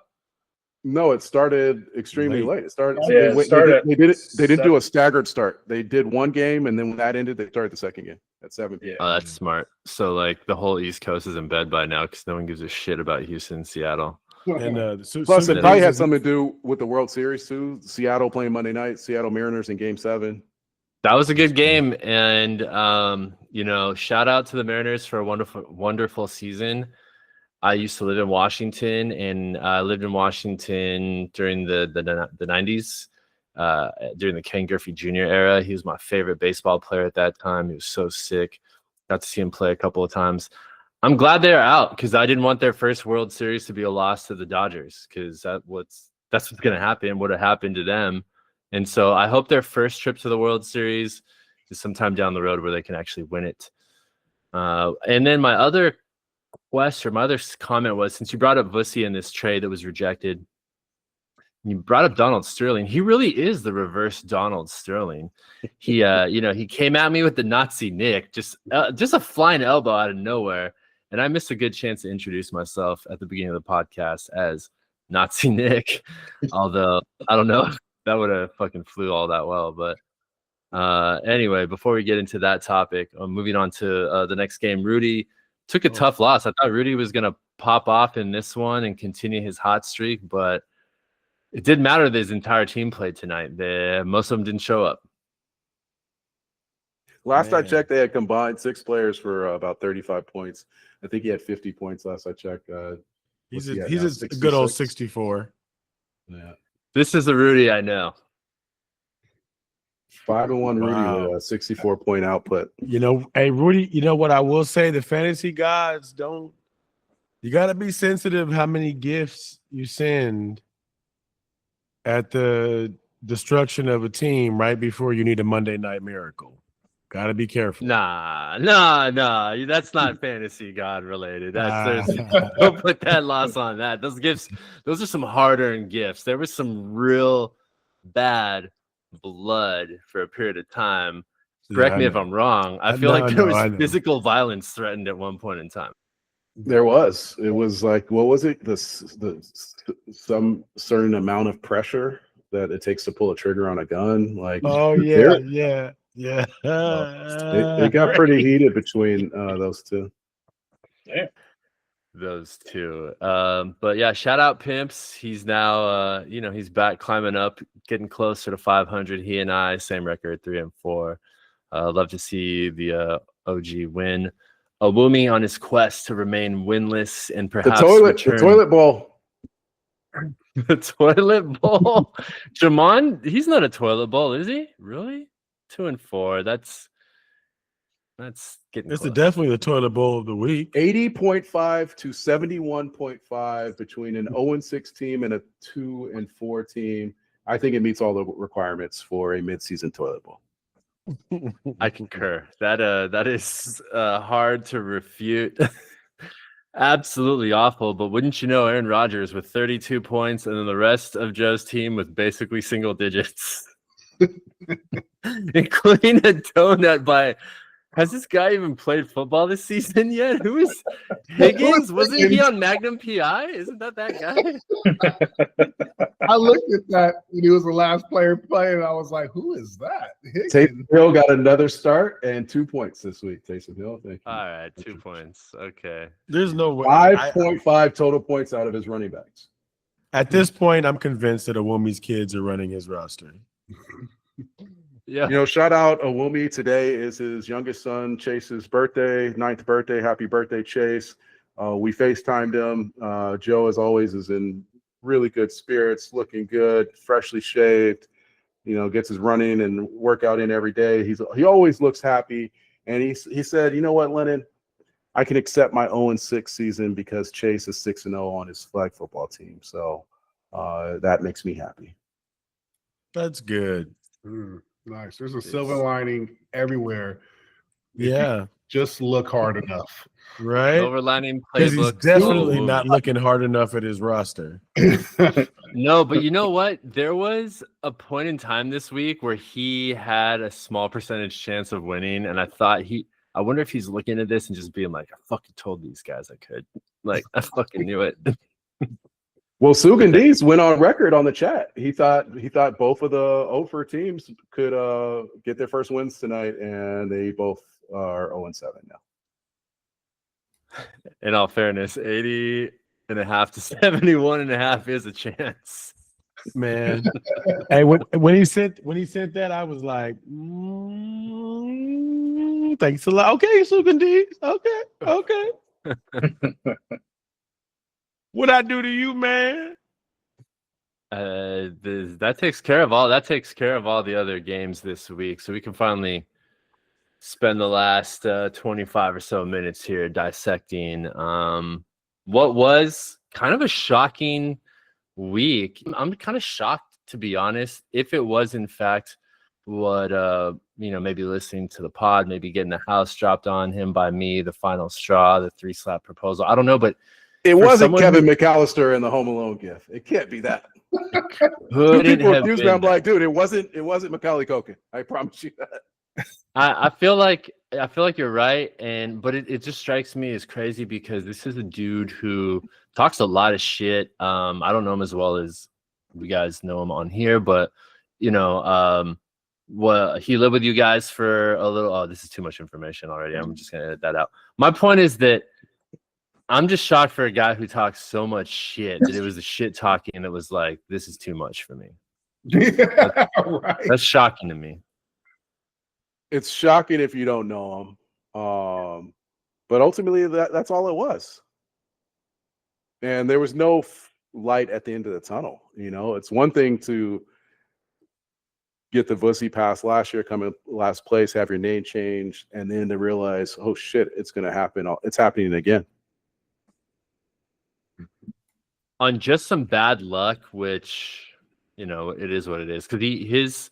No, it started extremely late. It started. They didn't do a staggered start. They did one game, and then when that ended, they started the second game at 7 p.m. Oh, that's smart. So like the whole East Coast is in bed by now because no one gives a shit about Houston and Seattle. And plus, it probably had something to do with the World Series too. Seattle playing Monday night. Seattle Mariners in Game 7. That was a good game, and shout out to the Mariners for a wonderful season. I used to live in Washington, and I lived in Washington during the 90s, during the Ken Griffey Jr. era. He was my favorite baseball player at that time. He was so sick. Got to see him play a couple of times. I'm glad they're out because I didn't want their first World Series to be a loss to the Dodgers because that's what's going to happen, would have happened to them. And so I hope their first trip to the World Series is sometime down the road where they can actually win it. And then my other comment was, since you brought up Vusi in this trade that was rejected, you brought up Donald Sterling. He really is the reverse Donald Sterling. He, he came at me with the Nazi Nick, just a flying elbow out of nowhere. And I missed a good chance to introduce myself at the beginning of the podcast as Nazi Nick. Although I don't know if that would have fucking flew all that well. But anyway, before we get into that topic, moving on to the next game, Rudy took a tough loss. I thought Rudy was going to pop off in this one and continue his hot streak, but it didn't matter that his entire team played tonight. Most of them didn't show up. Last I checked, they had combined 6 players for about 35 points. I think he had 50 points last I checked. He's a good old 64. Yeah. This is the Rudy I know. 5-1 Rudy with a 64-point output. Hey, Rudy, you know what I will say? The fantasy gods you got to be sensitive how many gifts you send at the destruction of a team right before you need a Monday Night Miracle. Got to be careful. Nah. That's not fantasy god related. Don't put that loss on that. Those gifts, those are some hard-earned gifts. There was some real bad blood for a period of time. Correct me if I'm wrong. I feel like there was physical violence threatened at one point in time. There was. It was like, what was it? Some certain amount of pressure that it takes to pull a trigger on a gun. Like, yeah. It got pretty heated between those two. Yeah. Those two. But yeah, shout out Pimps. He's now he's back climbing up, getting closer to 500. He and I, same record, 3-4. Love to see the OG win. Awumi on his quest to remain winless and perhaps the toilet bowl. The toilet bowl. Jamon, he's not a toilet bowl, is he? Really? 2-4. That's getting close. Definitely the toilet bowl of the week. 80.5 to 71.5 between an 0-6 team and a 2-4 team. I think it meets all the requirements for a midseason toilet bowl. I concur. That is hard to refute. Absolutely awful. But wouldn't you know, Aaron Rodgers with 32 points and then the rest of Joe's team with basically single digits. Including a donut by. Has this guy even played football this season yet? Who is Higgins? Wasn't he on Magnum PI? Isn't that guy? I looked at that when he was the last player playing. I was like, who is that? Higgins. Taysom Hill got another start and 2 points this week. Taysom Hill, thank you. All right, 2 points. Okay. There's no way. 5.5 total points out of his running backs. At this point, I'm convinced that Awomi's kids are running his roster. Yeah. Shout out Awumi. Today is his youngest son Chase's birthday, 9th birthday. Happy birthday, Chase. We FaceTimed him. Joe, as always, is in really good spirits, looking good, freshly shaved, gets his running and workout in every day. He always looks happy. And he said, you know what, Lennon, I can accept my 0-6 season because Chase is 6-0 on his flag football team. So that makes me happy. That's good. Nice. There's a silver lining everywhere. Yeah. Just look hard enough. Right? Silver lining Because he's playbook. definitely not looking hard enough at his roster. No, but you know what? There was a point in time this week where he had a small percentage chance of winning, and I wonder if he's looking at this and just being like, I fucking told these guys I could. Like, I fucking knew it. Well, Sugandese went on record on the chat. He thought both of the Ofer teams could get their first wins tonight, and they both are 0-7 now. In all fairness, 80.5 to 71.5 is a chance. Man. Hey, when he sent that, I was like, thanks a lot. Okay, Sugandese. Okay. What I do to you, man? That takes care of all the other games this week, so we can finally spend the last 25 or so minutes here dissecting what was kind of a shocking week. I'm kind of shocked, to be honest, if it was in fact what maybe listening to the pod, maybe getting the house dropped on him by me, the final straw, the 3-slap proposal. I don't know, but it wasn't Kevin McAllister in the Home Alone gif. It can't be that. People accuse me. I'm like, dude, it wasn't Macaulay Culkin. I promise you that. I feel like you're right, but it just strikes me as crazy because this is a dude who talks a lot of shit. I don't know him as well as you guys know him on here, but he lived with you guys for a little. Oh, this is too much information already. I'm just gonna edit that out. My point is that I'm just shocked for a guy who talks so much shit that it was the shit talking that was like, this is too much for me. That's shocking to me. It's shocking if you don't know him. But ultimately, that's all it was. And there was no light at the end of the tunnel. It's one thing to get the Vussy pass last year, come in last place, have your name changed, and then to realize, oh shit, it's going to happen. It's happening again. On just some bad luck, which, it is what it is. Because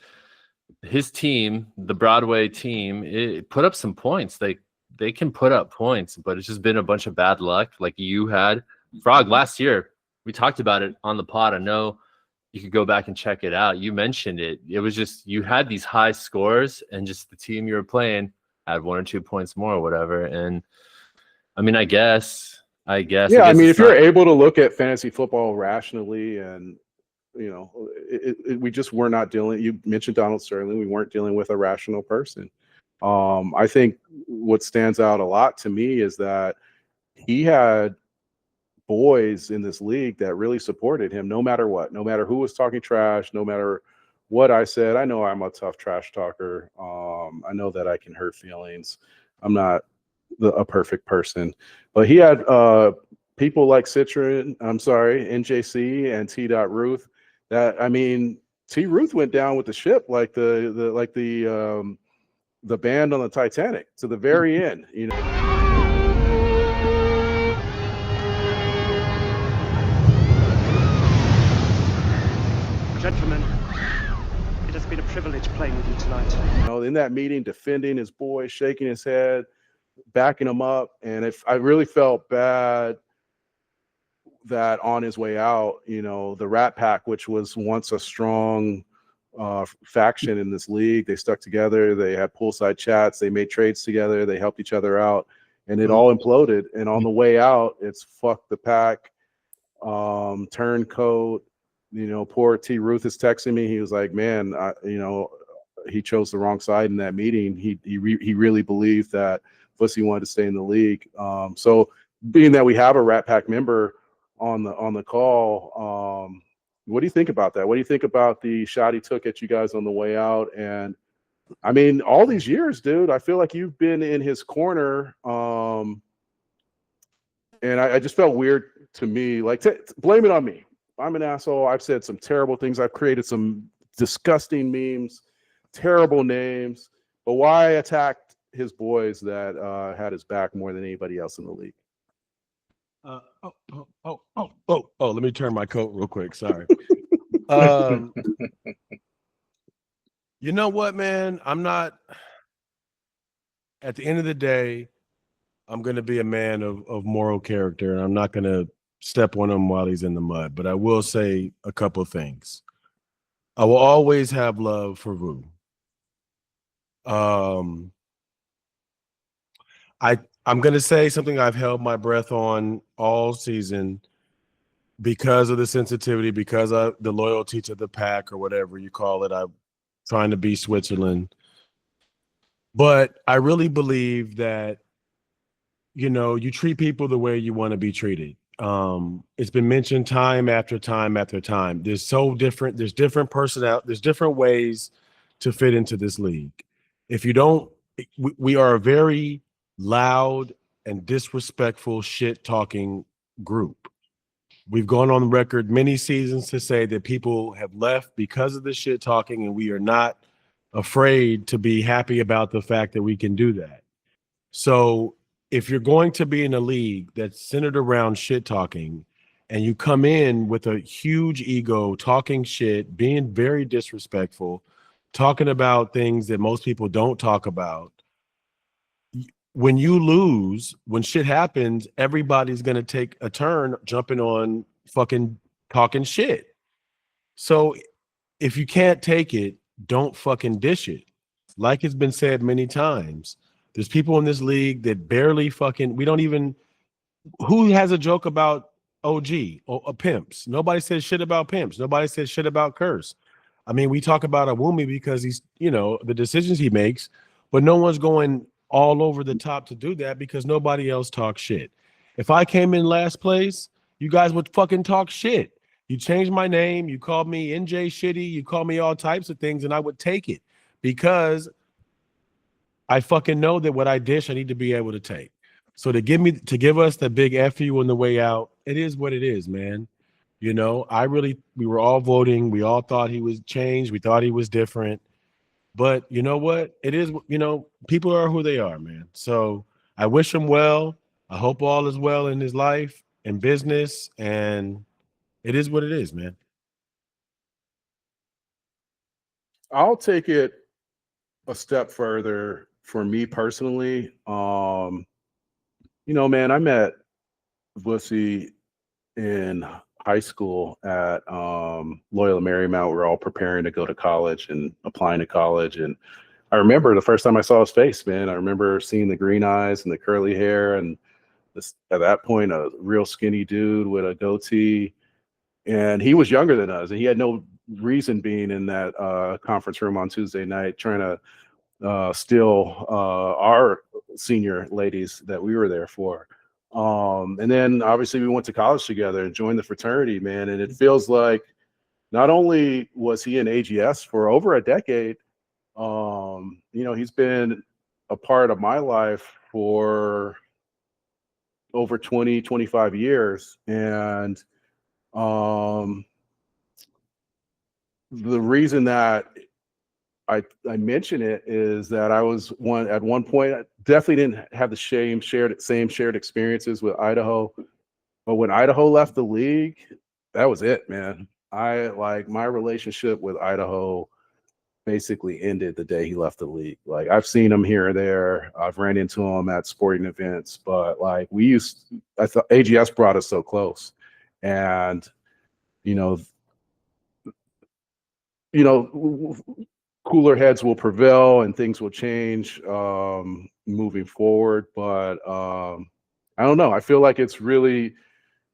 his team, the Broadway team, it put up some points. They can put up points, but it's just been a bunch of bad luck like you had. Frog, last year, we talked about it on the pod. I know you could go back and check it out. You mentioned it. It was just you had these high scores, and just the team you were playing had 1 or 2 points more or whatever. And, I mean, I guess. Yeah, I mean, if you're able to look at fantasy football rationally and, we just were not dealing. You mentioned Donald Sterling. We weren't dealing with a rational person. I think what stands out a lot to me is that he had boys in this league that really supported him no matter what, no matter who was talking trash, no matter what I said. I know I'm a tough trash talker. I know that I can hurt feelings. I'm not a perfect person, but he had people like NJC and T. Ruth. That, I mean, T. Ruth went down with the ship like the band on the Titanic to the very end. Gentlemen, it has been a privilege playing with you tonight. In that meeting, defending his boy, shaking his head, backing him up, and I really felt bad that on his way out, the Rat Pack, which was once a strong faction in this league, they stuck together. They had poolside chats. They made trades together. They helped each other out, and it all imploded. And on the way out, it's fuck the pack, turncoat. Poor T. Ruth is texting me. He was like, man, he chose the wrong side in that meeting. He really believed that Vussy wanted to stay in the league. So being that we have a Rat Pack member on the call, what do you think about that? What do you think about the shot he took at you guys on the way out? And I mean, all these years, dude, I feel like you've been in his corner. And I just felt weird to me, like, blame it on me. I'm an asshole. I've said some terrible things. I've created some disgusting memes, terrible names, but why attacked his boys that had his back more than anybody else in the league? Let me turn my coat real quick. Sorry. You know what, man? I'm not. At the end of the day, I'm going to be a man of moral character, and I'm not going to step on him while he's in the mud. But I will say a couple of things. I will always have love for Vu. I'm going to say something I've held my breath on all season because of the sensitivity, because of the loyalty to the pack or whatever you call it. I'm trying to be Switzerland. But I really believe that, you know, you treat people the way you want to be treated. It's been mentioned time after time after time. There's different personnel, there's different ways to fit into this league. If you don't, we are a very loud and disrespectful shit talking group. We've gone on record many seasons to say that people have left because of the shit talking, and we are not afraid to be happy about the fact that we can do that. So if you're going to be in a league that's centered around shit talking, and you come in with a huge ego, talking shit, being very disrespectful, talking about things that most people don't talk about, when you lose, when shit happens, everybody's going to take a turn jumping on fucking talking shit. So if you can't take it, don't fucking dish it. Like it's been said many times, there's people in this league that barely fucking, we don't even, who has a joke about OG or Pimps? Nobody says shit about Pimps. Nobody says shit about Curse. I mean, we talk about Awumi because he's, you know, the decisions he makes, but no one's going all over the top to do that because nobody else talks shit. If I came in last place, you guys would fucking talk shit. You changed my name, you called me NJ Shitty, you called me all types of things, and I would take it because I fucking know that what I dish, I need to be able to take. So to give us the big F you on the way out, it is what it is, man. You know, we were all voting. We all thought he was changed. We thought he was different. But you know what? It is, you know, people are who they are, man. So I wish him well. I hope all is well in his life and business. And it is what it is, man. I'll take it a step further for me personally. You know, man, I met Vussy in high school at Loyola Marymount. We're all preparing to go to college and applying to college. And I remember the first time I saw his face, man. I remember seeing the green eyes and the curly hair, and this, at that point, a real skinny dude with a goatee. And he was younger than us, and he had no reason being in that conference room on Tuesday night trying to steal our senior ladies that we were there for. And then obviously we went to college together and joined the fraternity, man. And it feels like not only was he in AGS for over a decade, you know, he's been a part of my life for over 20, 25 years. And the reason that I mention it is that I was at one point, I definitely didn't have the same shared experiences with Idaho. But when Idaho left the league, that was it, man. My relationship with Idaho basically ended the day he left the league. Like, I've seen him here or there. I've ran into him at sporting events, but like I thought AGS brought us so close. And, you know, cooler heads will prevail and things will change moving forward. But I don't know. I feel like it's really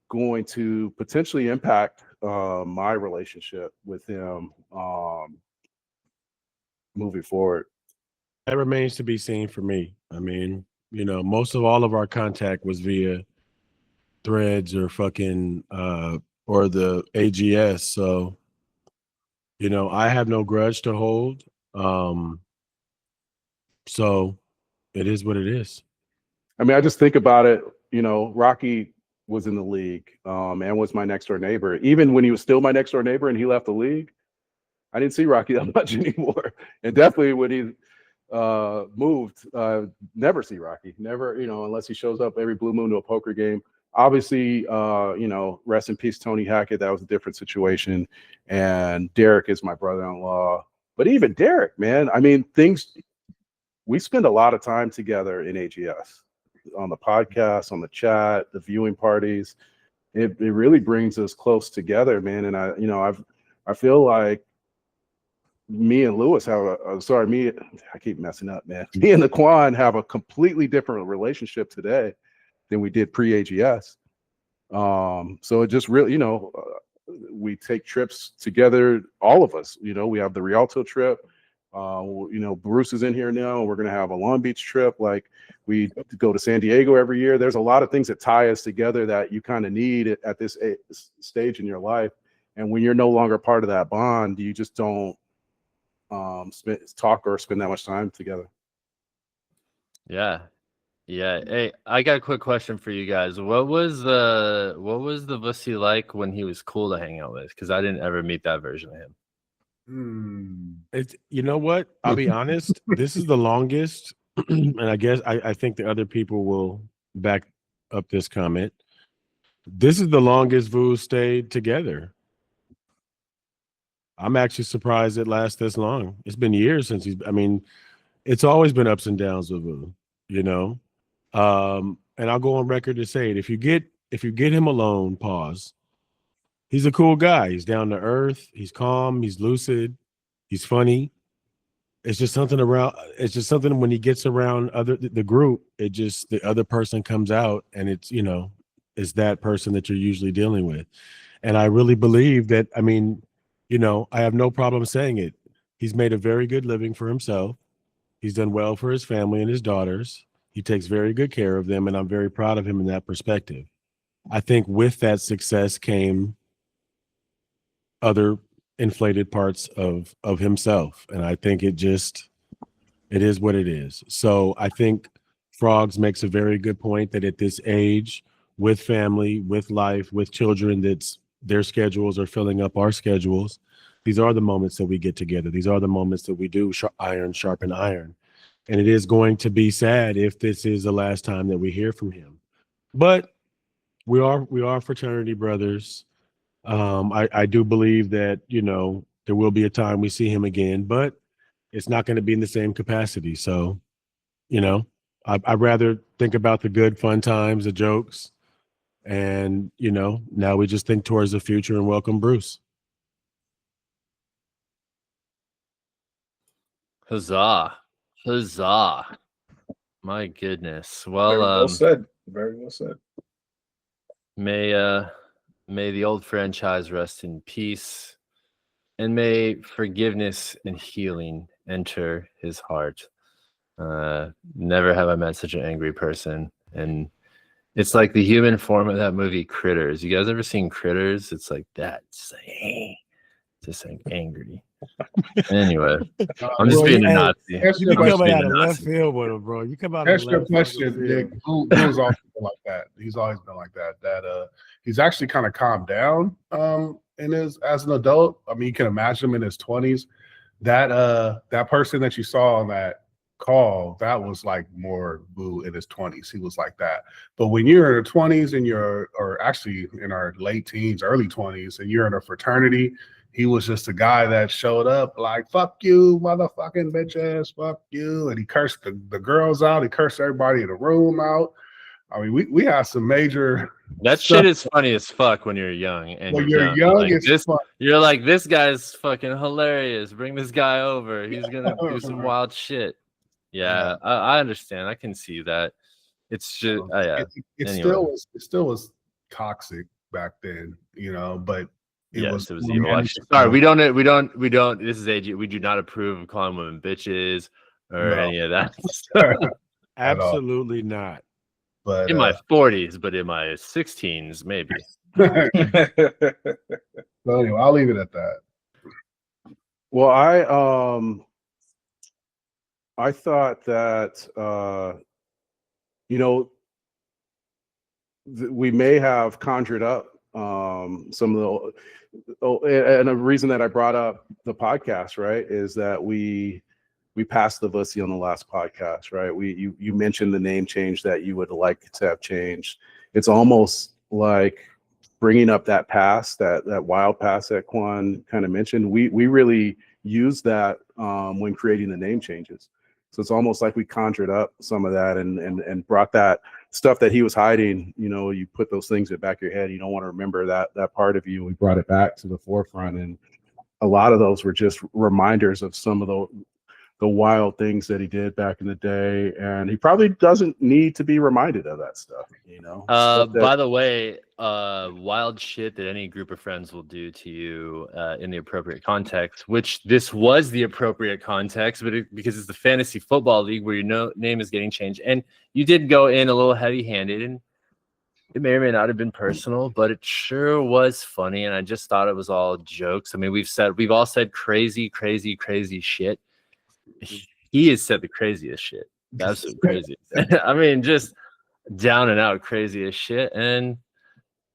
going to potentially impact my relationship with him moving forward. That remains to be seen for me. I mean, you know, most of all of our contact was via Threads or fucking or the AGS. So, you know, I have no grudge to hold. So it is what it is. I mean, I just think about it, you know, Rocky was in the league and was my next door neighbor. Even when he was still my next door neighbor and he left the league, I didn't see Rocky that much anymore. And definitely when he moved, never see Rocky. Never, you know, unless he shows up every blue moon to a poker game. Obviously, you know, rest in peace, Tony Hackett. That was a different situation. And Derek is my brother-in-law. But even Derek, man, I mean, we spend a lot of time together in AGS, on the podcast, on the chat, the viewing parties. It really brings us close together, man. And I feel like me and Lewis have I keep messing up, man. Me and the Quan have a completely different relationship today than we did pre-AGS. So it just really, we take trips together, all of us. We have the Rialto trip. Bruce is in here now. We're going to have a Long Beach trip. Like, we go to San Diego every year. There's a lot of things that tie us together that you kind of need at this stage in your life. And when you're no longer part of that bond, you just don't talk or spend that much time together. Yeah. Hey, I got a quick question for you guys. What was the Vussy like when he was cool to hang out with? Because I didn't ever meet that version of him. It's, you know what? I'll be honest. This is the longest, and I guess I think the other people will back up this comment. This is the longest Vu stayed together. I'm actually surprised it lasts this long. It's been years since it's always been ups and downs with Vu, and I'll go on record to say it. If you get him alone, pause. He's a cool guy. He's down to earth. He's calm. He's lucid. He's funny. It's just something when he gets around the group, the other person comes out, and it's that person that you're usually dealing with. And I really believe that, I have no problem saying it. He's made a very good living for himself. He's done well for his family and his daughters. He takes very good care of them, and I'm very proud of him in that perspective. I think with that success came other inflated parts of himself, and I think it is what it is. So I think Frogs makes a very good point that at this age, with family, with life, with children, that's their schedules are filling up our schedules. These are the moments that we get together. These are the moments that we do iron sharpen iron. And it is going to be sad if this is the last time that we hear from him. But we are fraternity brothers. I do believe that, there will be a time we see him again, but it's not going to be in the same capacity. So, I'd rather think about the good, fun times, the jokes. And, now we just think towards the future and welcome Bruce. Huzzah. Huzzah. My goodness. Well, Very well said. Very well said. May the old franchise rest in peace, and may forgiveness and healing enter his heart. Never have I met such an angry person. And it's like the human form of that movie Critters. You guys ever seen Critters? It's like that. It's like, just like angry. Anyway, I'm just being a Nazi. You come out of left field with him, bro. You come out of left question, Nick. Who's always been like that? He's always been like that. He's actually kind of calmed down as an adult. I mean, you can imagine him in his 20s. That person that you saw on that call, that was like more Boo in his 20s. He was like that. But when you're in your 20s and or actually in our late teens, early 20s, and you're in a fraternity, he was just a guy that showed up like, fuck you, motherfucking bitches, fuck you. And he cursed the girls out. He cursed everybody in the room out. I mean, we have some major. That stuff. Shit is funny as fuck when you're young. And when you're young, like it's fun. You're like, this guy's fucking hilarious. Bring this guy over. He's gonna do some wild shit. Yeah, I understand. I can see that. It's just it still was toxic back then, but it was evil. Sorry, we don't. This is AG. We do not approve of calling women bitches or any of that. Absolutely not. But in my 40s, but in my 16s, maybe. So anyway, I'll leave it at that. Well, I thought that we may have conjured up some of and a reason that I brought up the podcast, right, is that we passed the Vussy on the last podcast, right? You mentioned the name change that you would like to have changed. It's almost like bringing up that past, that wild past that Quan kind of mentioned. We really used that when creating the name changes. So it's almost like we conjured up some of that and brought that stuff that he was hiding. You know, you put those things in the back of your head. You don't want to remember that part of you. We brought it back to the forefront, and a lot of those were just reminders of some of the wild things that he did back in the day, and he probably doesn't need to be reminded of that stuff, you know. By the way, wild shit that any group of friends will do to you in the appropriate context, which this was the appropriate context, but because it's the fantasy football league where your name is getting changed, and you did go in a little heavy-handed, and it may or may not have been personal, but it sure was funny, and I just thought it was all jokes. I mean, we've all said crazy shit. He has said the craziest shit. That's crazy. I mean, just down and out craziest shit. And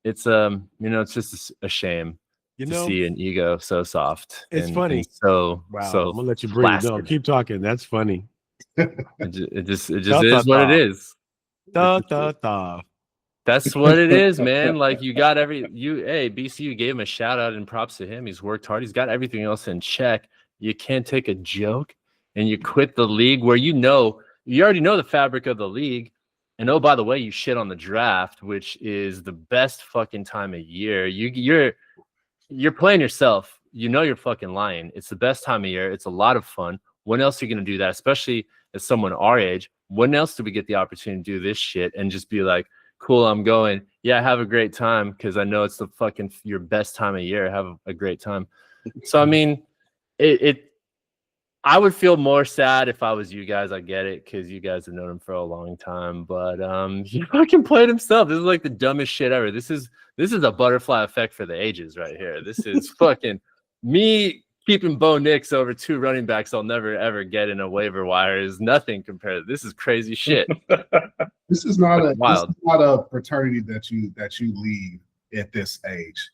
it's it's just a shame to see an ego so soft. It's and, funny. And so I'm gonna let you breathe. No, keep talking. That's funny. It just is what it is. That's what it is, man. Like you got BCU gave him a shout out and props to him. He's worked hard. He's got everything else in check. You can't take a joke and you quit the league where you already know the fabric of the league. And oh, by the way, you shit on the draft, which is the best fucking time of year. You're playing yourself. You know you're fucking lying. It's the best time of year. It's a lot of fun. When else are you going to do that? Especially as someone our age. When else do we get the opportunity to do this shit and just be like, cool, I'm going. Yeah, have a great time because I know it's the fucking your best time of year. Have a great time. So I mean, I would feel more sad if I was you guys. I get it because you guys have known him for a long time. But he fucking played himself. This is like the dumbest shit ever. This is a butterfly effect for the ages right here. This is fucking me keeping Bo Nix over 2 running backs I'll never ever get in a waiver wire is nothing compared to this. Is crazy shit. This is not wild. This is not a fraternity that you leave at this age.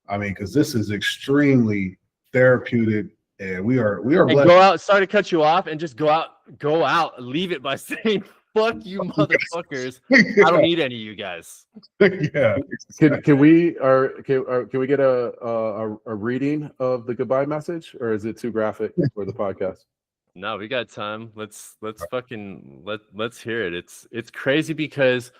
I mean, because this is extremely therapeutic. And we are blessed. Go out. Sorry to cut you off, and just go out. Leave it by saying "fuck you, motherfuckers." Yeah. I don't need any of you guys. Yeah. Exactly. Can we get a reading of the goodbye message, or is it too graphic for the podcast? No, we got time. Let's hear it. It's crazy because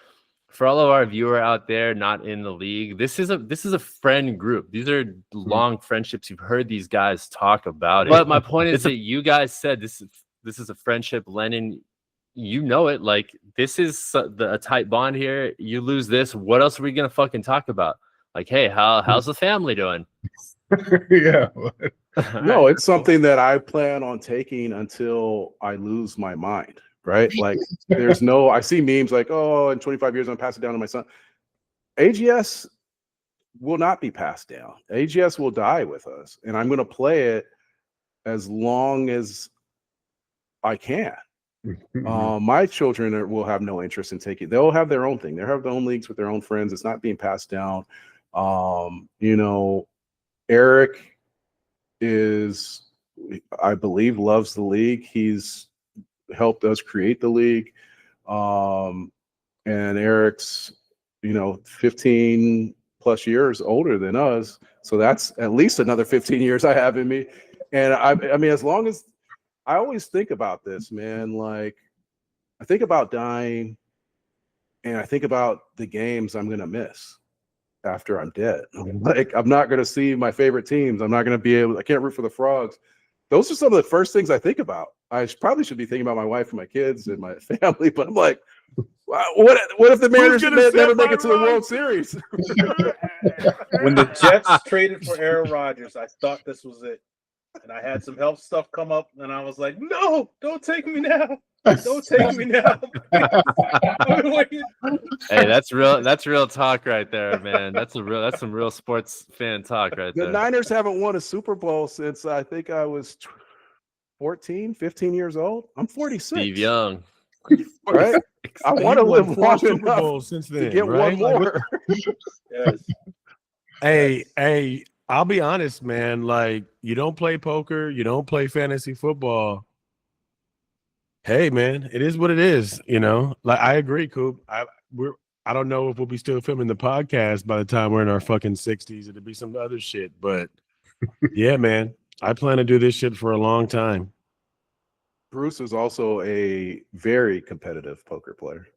for all of our viewer out there not in the league, this is a friend group. These are long friendships. You've heard these guys talk about it. But my point is that you guys said this is a friendship. Lennon, you know it. Like this is a tight bond here. You lose this, what else are we gonna fucking talk about? Like, hey, how's the family doing? Yeah. No, it's something that I plan on taking until I lose my mind. Right? Like I see memes like, oh, in 25 years, I'm passing down to my son. AGS will not be passed down. AGS will die with us. And I'm going to play it as long as I can. My children will have no interest in taking, they'll have their own thing. They'll have their own leagues with their own friends. It's not being passed down. Eric I believe, loves the league. He's helped us create the league, and Eric's 15 plus years older than us, so that's at least another 15 years I have in me. And I mean, as long as I always think about this, man, like I think about dying and I think about the games I'm gonna miss after I'm dead. Like I'm not gonna see my favorite teams. I'm not gonna be able, I can't root for the Frogs. Those are some of the first things I think about. I probably should be thinking about my wife and my kids and my family, but I'm like, what if the Mariners never make it to the World Series? When the Jets traded for Aaron Rodgers, I thought this was it. And I had some health stuff come up, and I was like, no, don't take me now. Don't take me now. Hey, that's real talk right there, man. That's some real sports fan talk right there. The Niners haven't won a Super Bowl since I think I was 14, 15 years old. I'm 46. Steve Young. Right? I want to live long Super enough Bowls since then, to get right? one more. Yes. Hey, I'll be honest, man. Like, you don't play poker, you don't play fantasy football. Hey, man, it is what it is. Like I agree, Coop. I don't know if we'll be still filming the podcast by the time we're in our fucking 60s. It'll be some other shit, but yeah, man. I plan to do this shit for a long time. Bruce is also a very competitive poker player.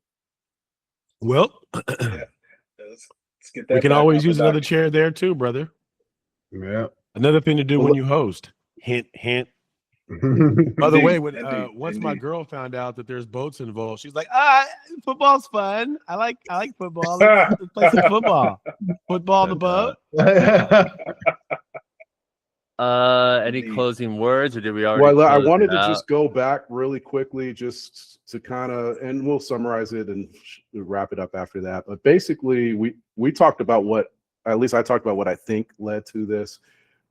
Well, Yeah. Let's get that. we can back always on the use another docket. chair there too, brother. Yeah. Another thing to do when you host. Hint, hint. By the way, when once my girl found out that there's boats involved, she's like, football's fun. I like football. Let's play some football. Football the boat. Any closing words, or did we already? Well, I close wanted it to out? just go back really quickly, just to kind of, and we'll summarize it and wrap it up after that. But basically, we talked about what, at least I talked about what I think led to this,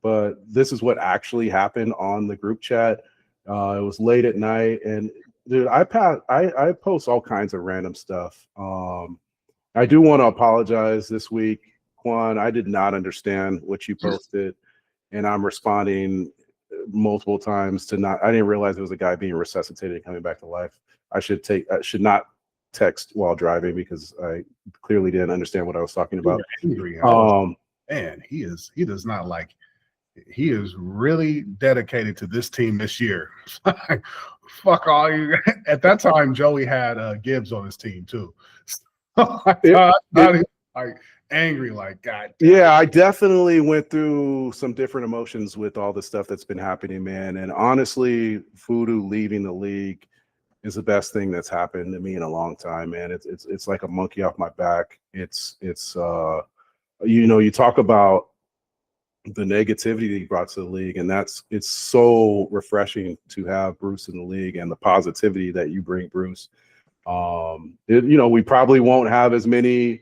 but this is what actually happened on the group chat. It was late at night, and dude, I post all kinds of random stuff. I do want to apologize this week, Quan. I did not understand what you posted, and I'm responding multiple times to not. I didn't realize there was a guy being resuscitated and coming back to life. I should not text while driving because I clearly didn't understand what I was talking about. Angry. Man, he does not like. He is really dedicated to this team this year. Fuck all you. At that time, Joey had Gibbs on his team too. Like angry, like God. Yeah, I definitely went through some different emotions with all the stuff that's been happening, man. And honestly, Voodoo leaving the league is the best thing that's happened to me in a long time, man. It's like a monkey off my back. It's you talk about the negativity that he brought to the league, and it's so refreshing to have Bruce in the league and the positivity that you bring, Bruce. We probably won't have as many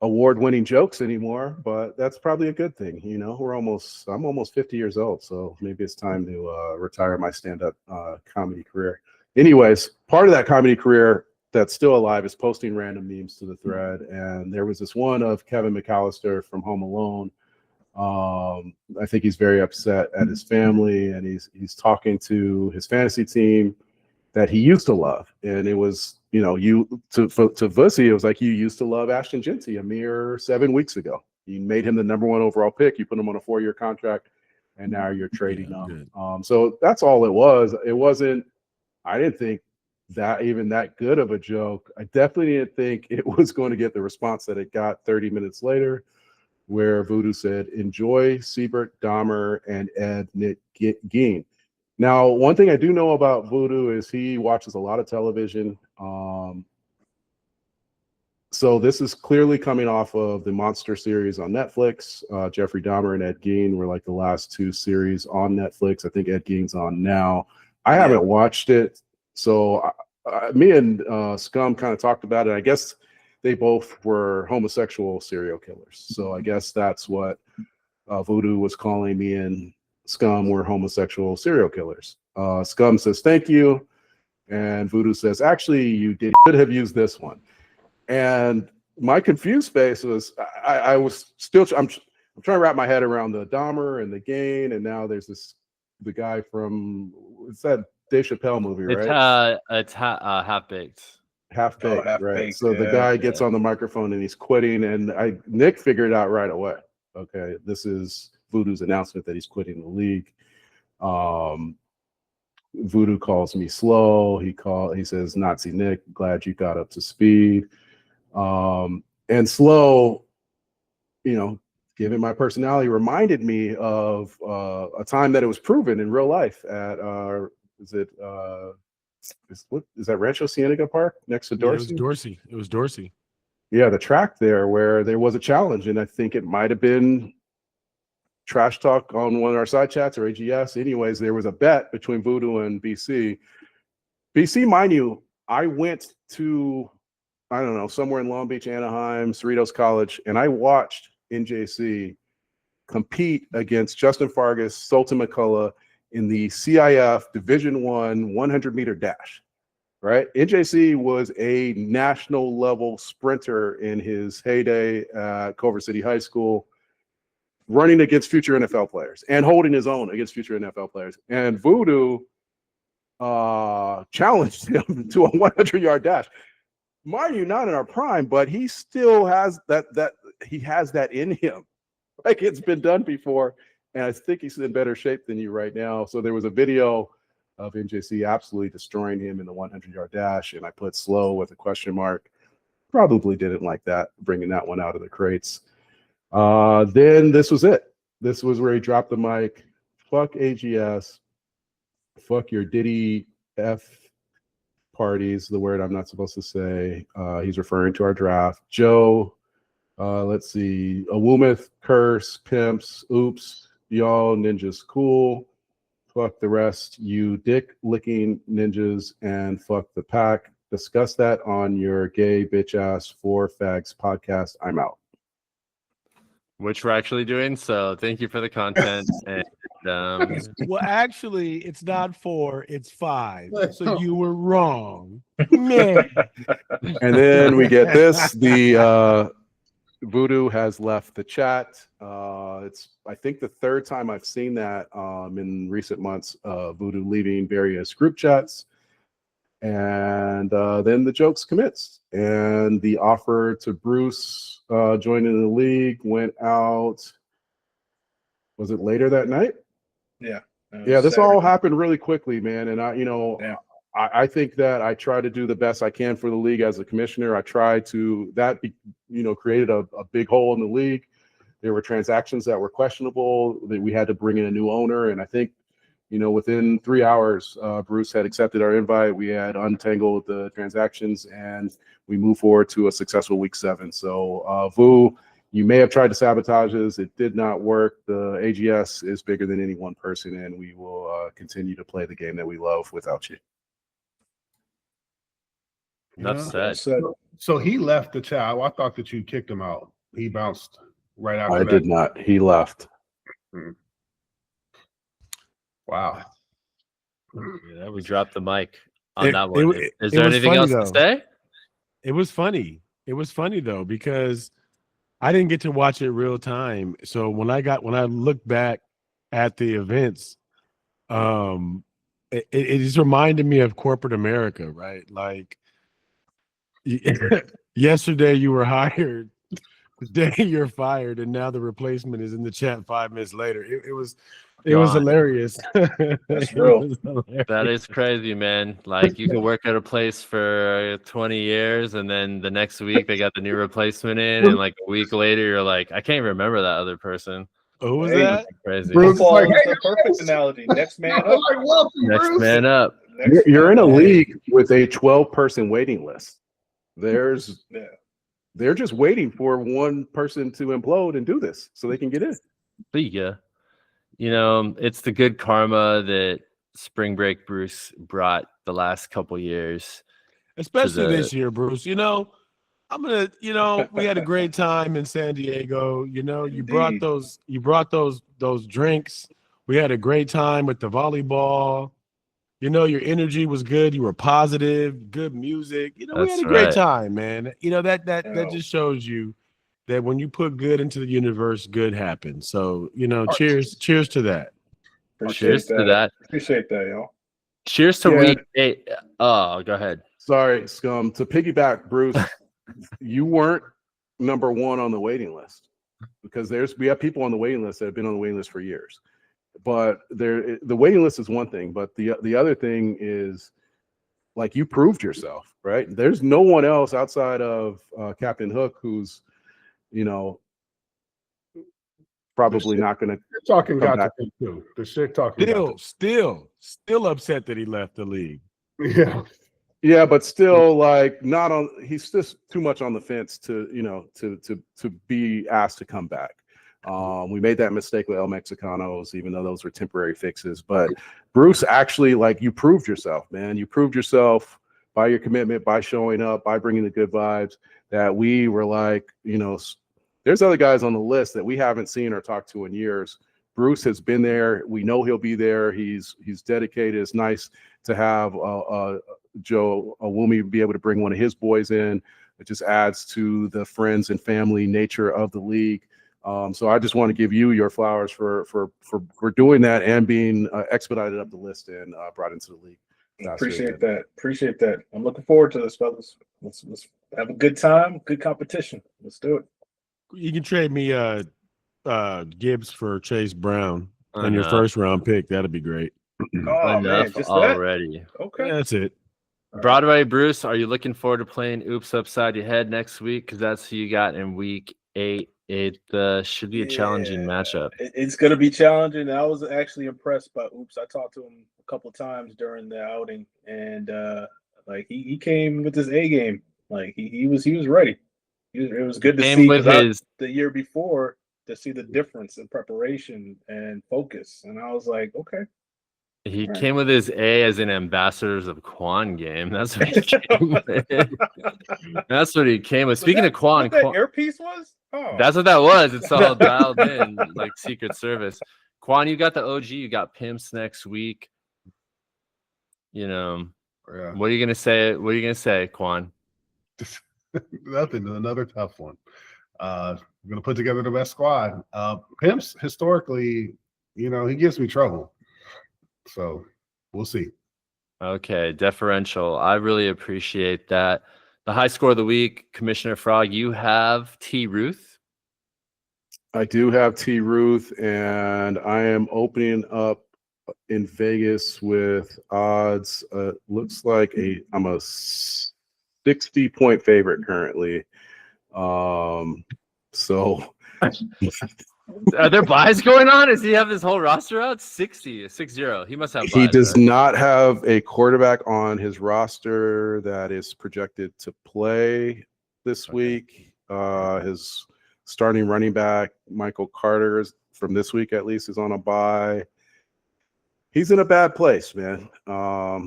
award-winning jokes anymore, but that's probably a good thing. I'm almost 50 years old, so maybe it's time to retire my stand-up comedy career. Anyways, part of that comedy career that's still alive is posting random memes to the thread, and there was this one of Kevin McAllister from Home Alone. I think he's very upset at his family, and he's talking to his fantasy team that he used to love, and it was to Vussy, it was like, you used to love Ashton Genty a mere 7 weeks ago. You made him the #1 overall pick. You put him on a 4-year contract, and now you're trading him. So that's all it was. It wasn't. I didn't think that even that good of a joke. I definitely didn't think it was going to get the response that it got 30 minutes later, where Voodoo said, "Enjoy Cebert, Dahmer, and Ed Nick Gein." Now, one thing I do know about Voodoo is he watches a lot of television. So this is clearly coming off of the Monster series on Netflix. Jeffrey Dahmer and Ed Gein were like the last 2 series on Netflix. I think Ed Gein's on now. I haven't watched it. So me and Scum kind of talked about it. I guess they both were homosexual serial killers. So I guess that's what Voodoo was calling me and Scum were homosexual serial killers. Scum says, "Thank you." And Voodoo says, "Actually, you should have used this one." And my confused face was, I was still, I'm trying to wrap my head around the Dahmer and the Gein. And now there's the guy from, it's that Dave Chappelle movie, right? It's Half-Baked. Half-Baked, right? Half-Baked, So the guy gets on the microphone and he's quitting, and Nick figured it out right away. Okay, this is Voodoo's announcement that he's quitting the league. Voodoo calls me slow. He says, "Nazi Nick, glad you got up to speed." And slow, given my personality, reminded me of a time that it was proven in real life at is that Rancho Cienega Park next to Dorsey? It was Dorsey. Yeah, the track there where there was a challenge, and I think it might have been Trash Talk on one of our side chats or AGS. Anyways, there was a bet between Voodoo and BC. BC, mind you, I went to, I don't know, somewhere in Long Beach, Anaheim, Cerritos College, and I watched NJC compete against Justin Fargas, Sultan McCullough in the CIF Division I 100-meter dash, right? NJC was a national level sprinter in his heyday at Culver City High School, running against future NFL players and holding his own against future NFL players. And Voodoo challenged him to a 100-yard dash. Mind you, not in our prime, but he still has that he has that in him. Like, it's been done before. and I think he's in better shape than you right now. So there was a video of NJC absolutely destroying him in the 100-yard dash, and I put slow with a question mark. Probably didn't like that, bringing that one out of the crates. Then this was it. This was where he dropped the mic. Fuck AGS. Fuck your Diddy F parties, the word I'm not supposed to say. He's referring to our draft. Joe, let's see. Awumeth, Curse, Pimps, Oops, y'all ninjas cool. Fuck the rest, you dick-licking ninjas, and fuck the pack. Discuss that on your gay bitch-ass 4 Fags podcast. I'm out. Which we're actually doing. So thank you for the content. And well, actually, it's not 4, it's 5. So you were wrong. Man. And then we get this. The Voodoo has left the chat. It's, I think, the 3rd time I've seen that in recent months. Voodoo leaving various group chats. And then the jokes commits. And the offer to Bruce joining the league went out. Was it later that night? Yeah. Yeah, this all happened really quickly, man. And I think that I try to do the best I can for the league as a commissioner. I try to, created a big hole in the league. There were transactions that were questionable, that we had to bring in a new owner. And I think, within 3 hours, Bruce had accepted our invite. We had untangled the transactions, and we moved forward to a successful week 7. So, Vu, you may have tried to sabotage us. It did not work. The AGS is bigger than any one person, and we will continue to play the game that we love without you. Enough said. So he left the chat. I thought that you kicked him out. He bounced right after that. I did not. He left. Wow. Yeah, we dropped the mic on that one. Is it there was anything funny, else though. to say? It was funny. It was funny though, because I didn't get to watch it real time. So when I looked back at the events, it just reminded me of corporate America, right? Like yesterday you were hired, the day you're fired, and now the replacement is in the chat 5 minutes later. It was hilarious. That's real. That is crazy, man. Like, you can work at a place for 20 years, and then the next week they got the new replacement in, and like a week later you're like, I can't remember that other person. Who was that? Crazy. Football is the perfect analogy. Next man up. Next man up. You're in a league with a 12-person waiting list. They're just waiting for one person to implode and do this so they can get in. Yeah. It's the good karma that Spring Break Bruce brought the last couple years. Especially this year, Bruce. We had a great time in San Diego. You brought those drinks. We had a great time with the volleyball. Your energy was good. You were positive, good music. We had a great time, man. That just shows you that when you put good into the universe, good happens. So, cheers to that. Cheers to that. Appreciate that, y'all. Cheers to week 8. Oh, go ahead. Sorry, Scum. To piggyback, Bruce, you weren't number 1 on the waiting list, because we have people on the waiting list that have been on the waiting list for years. But the waiting list is one thing, but the other thing is, like, you proved yourself, right? There's no one else outside of Captain Hook who's, probably not going to. Talking got to think too. The shit talking. Still upset that he left the league. Yeah, but still, like, not on. He's just too much on the fence to be asked to come back. We made that mistake with El Mexicanos, even though those were temporary fixes. But Bruce, actually, like, you proved yourself, man. You proved yourself by your commitment, by showing up, by bringing the good vibes. That we were like, there's other guys on the list that we haven't seen or talked to in years. Bruce has been there. We know he'll be there. He's dedicated. It's nice to have Joe Awumi be able to bring one of his boys in. It just adds to the friends and family nature of the league. So I just want to give you your flowers for doing that and being expedited up the list and brought into the league. Appreciate that. I'm looking forward to this, fellas. Let's have a good time, good competition. Let's do it. You can trade me Gibbs for Chase Brown and your Enough. first round pick. That'd be great. Oh man, Enough just already. that? Okay. Yeah, that's it. Broadway Bruce, are you looking forward to playing Oops Upside Your Head next week? Because that's who you got in week 8. It should be a challenging matchup. It's going to be challenging. I was actually impressed by Oops. I talked to him a couple of times during the outing, and like he came with his A game. Like he was ready. It was good to see because the year before to see the difference in preparation and focus, and I was like, okay. He came with his A as an Ambassadors of Quan game. That's what he came with. That's what he came with. Speaking of Quan, what that earpiece was? Oh. That's what that was. It's all dialed in like Secret Service. Quan, you got the OG. You got Pimps next week. You know, what are you gonna say? What are you gonna say, Quan? Nothing. Another tough one. I'm gonna put together the best squad. Pimps historically, he gives me trouble. So we'll see. Okay, deferential. I really appreciate that. The high score of the week, Commissioner Frog, you have T. Ruth. I do have T. Ruth, and I am opening up in Vegas with odds. Looks like I'm a 60-point favorite currently. So. Are there buys going on? Does he have this whole roster out? 60. He must have buys. He does not have a quarterback on his roster that is projected to play this week. His starting running back, Michael Carter, from this week at least, is on a bye. He's in a bad place, man.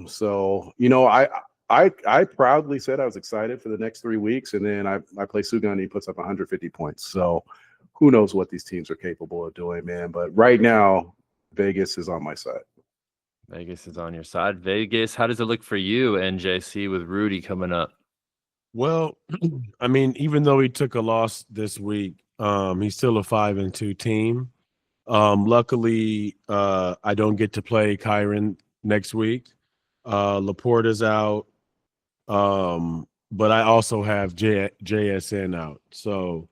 So, I proudly said I was excited for the next 3 weeks, and then I play Sugandese and he puts up 150 points. So who knows what these teams are capable of doing, man. But right now, Vegas is on my side. Vegas is on your side. Vegas, how does it look for you, NJC, with Rudy coming up? Well, I mean, even though he took a loss this week, he's still a 5-2 team. Luckily, I don't get to play Kyron next week. Laporta's out. But I also have JSN out. So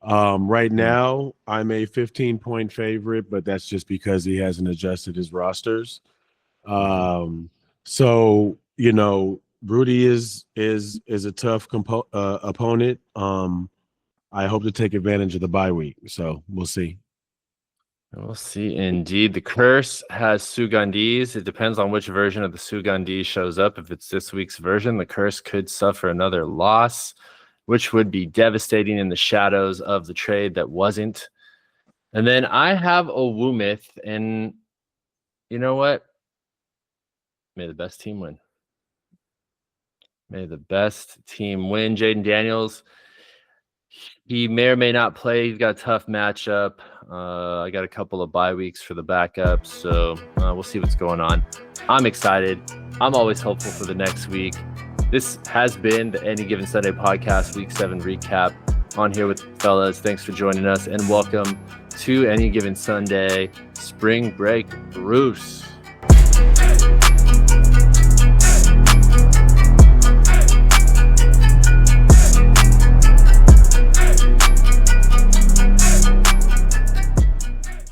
right now, I'm a 15-point favorite, but that's just because he hasn't adjusted his rosters. So, Rudy is a tough opponent. I hope to take advantage of the bye week. So we'll see. We'll see. Indeed, the curse has Sugandese. It depends on which version of the Sugandese shows up. If it's this week's version, the curse could suffer another loss, which would be devastating in the shadows of the trade that wasn't. And then I have a Woomith, and you know what? May the best team win. May the best team win. Jaden Daniels, he may or may not play. He's got a tough matchup. I got a couple of bye weeks for the backups, so we'll see what's going on. I'm excited. I'm always hopeful for the next week. This has been the Any Given Sunday podcast, Week 7 recap. On here with the fellas. Thanks for joining us, and welcome to Any Given Sunday Spring Break Bruce.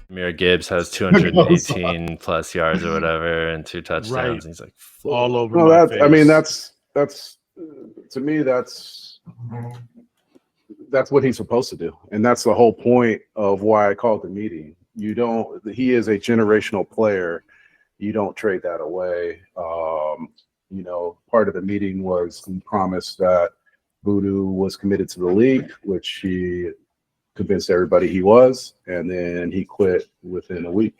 Amir Gibbs has 218 plus yards or whatever and 2 touchdowns. Right. He's like all over. No, I mean, that's to me, that's what he's supposed to do, and that's the whole point of why I called the meeting. He is a generational player. You don't trade that away. Part of the meeting was he promised that Voodoo was committed to the league, which he convinced everybody he was, and then he quit within a week.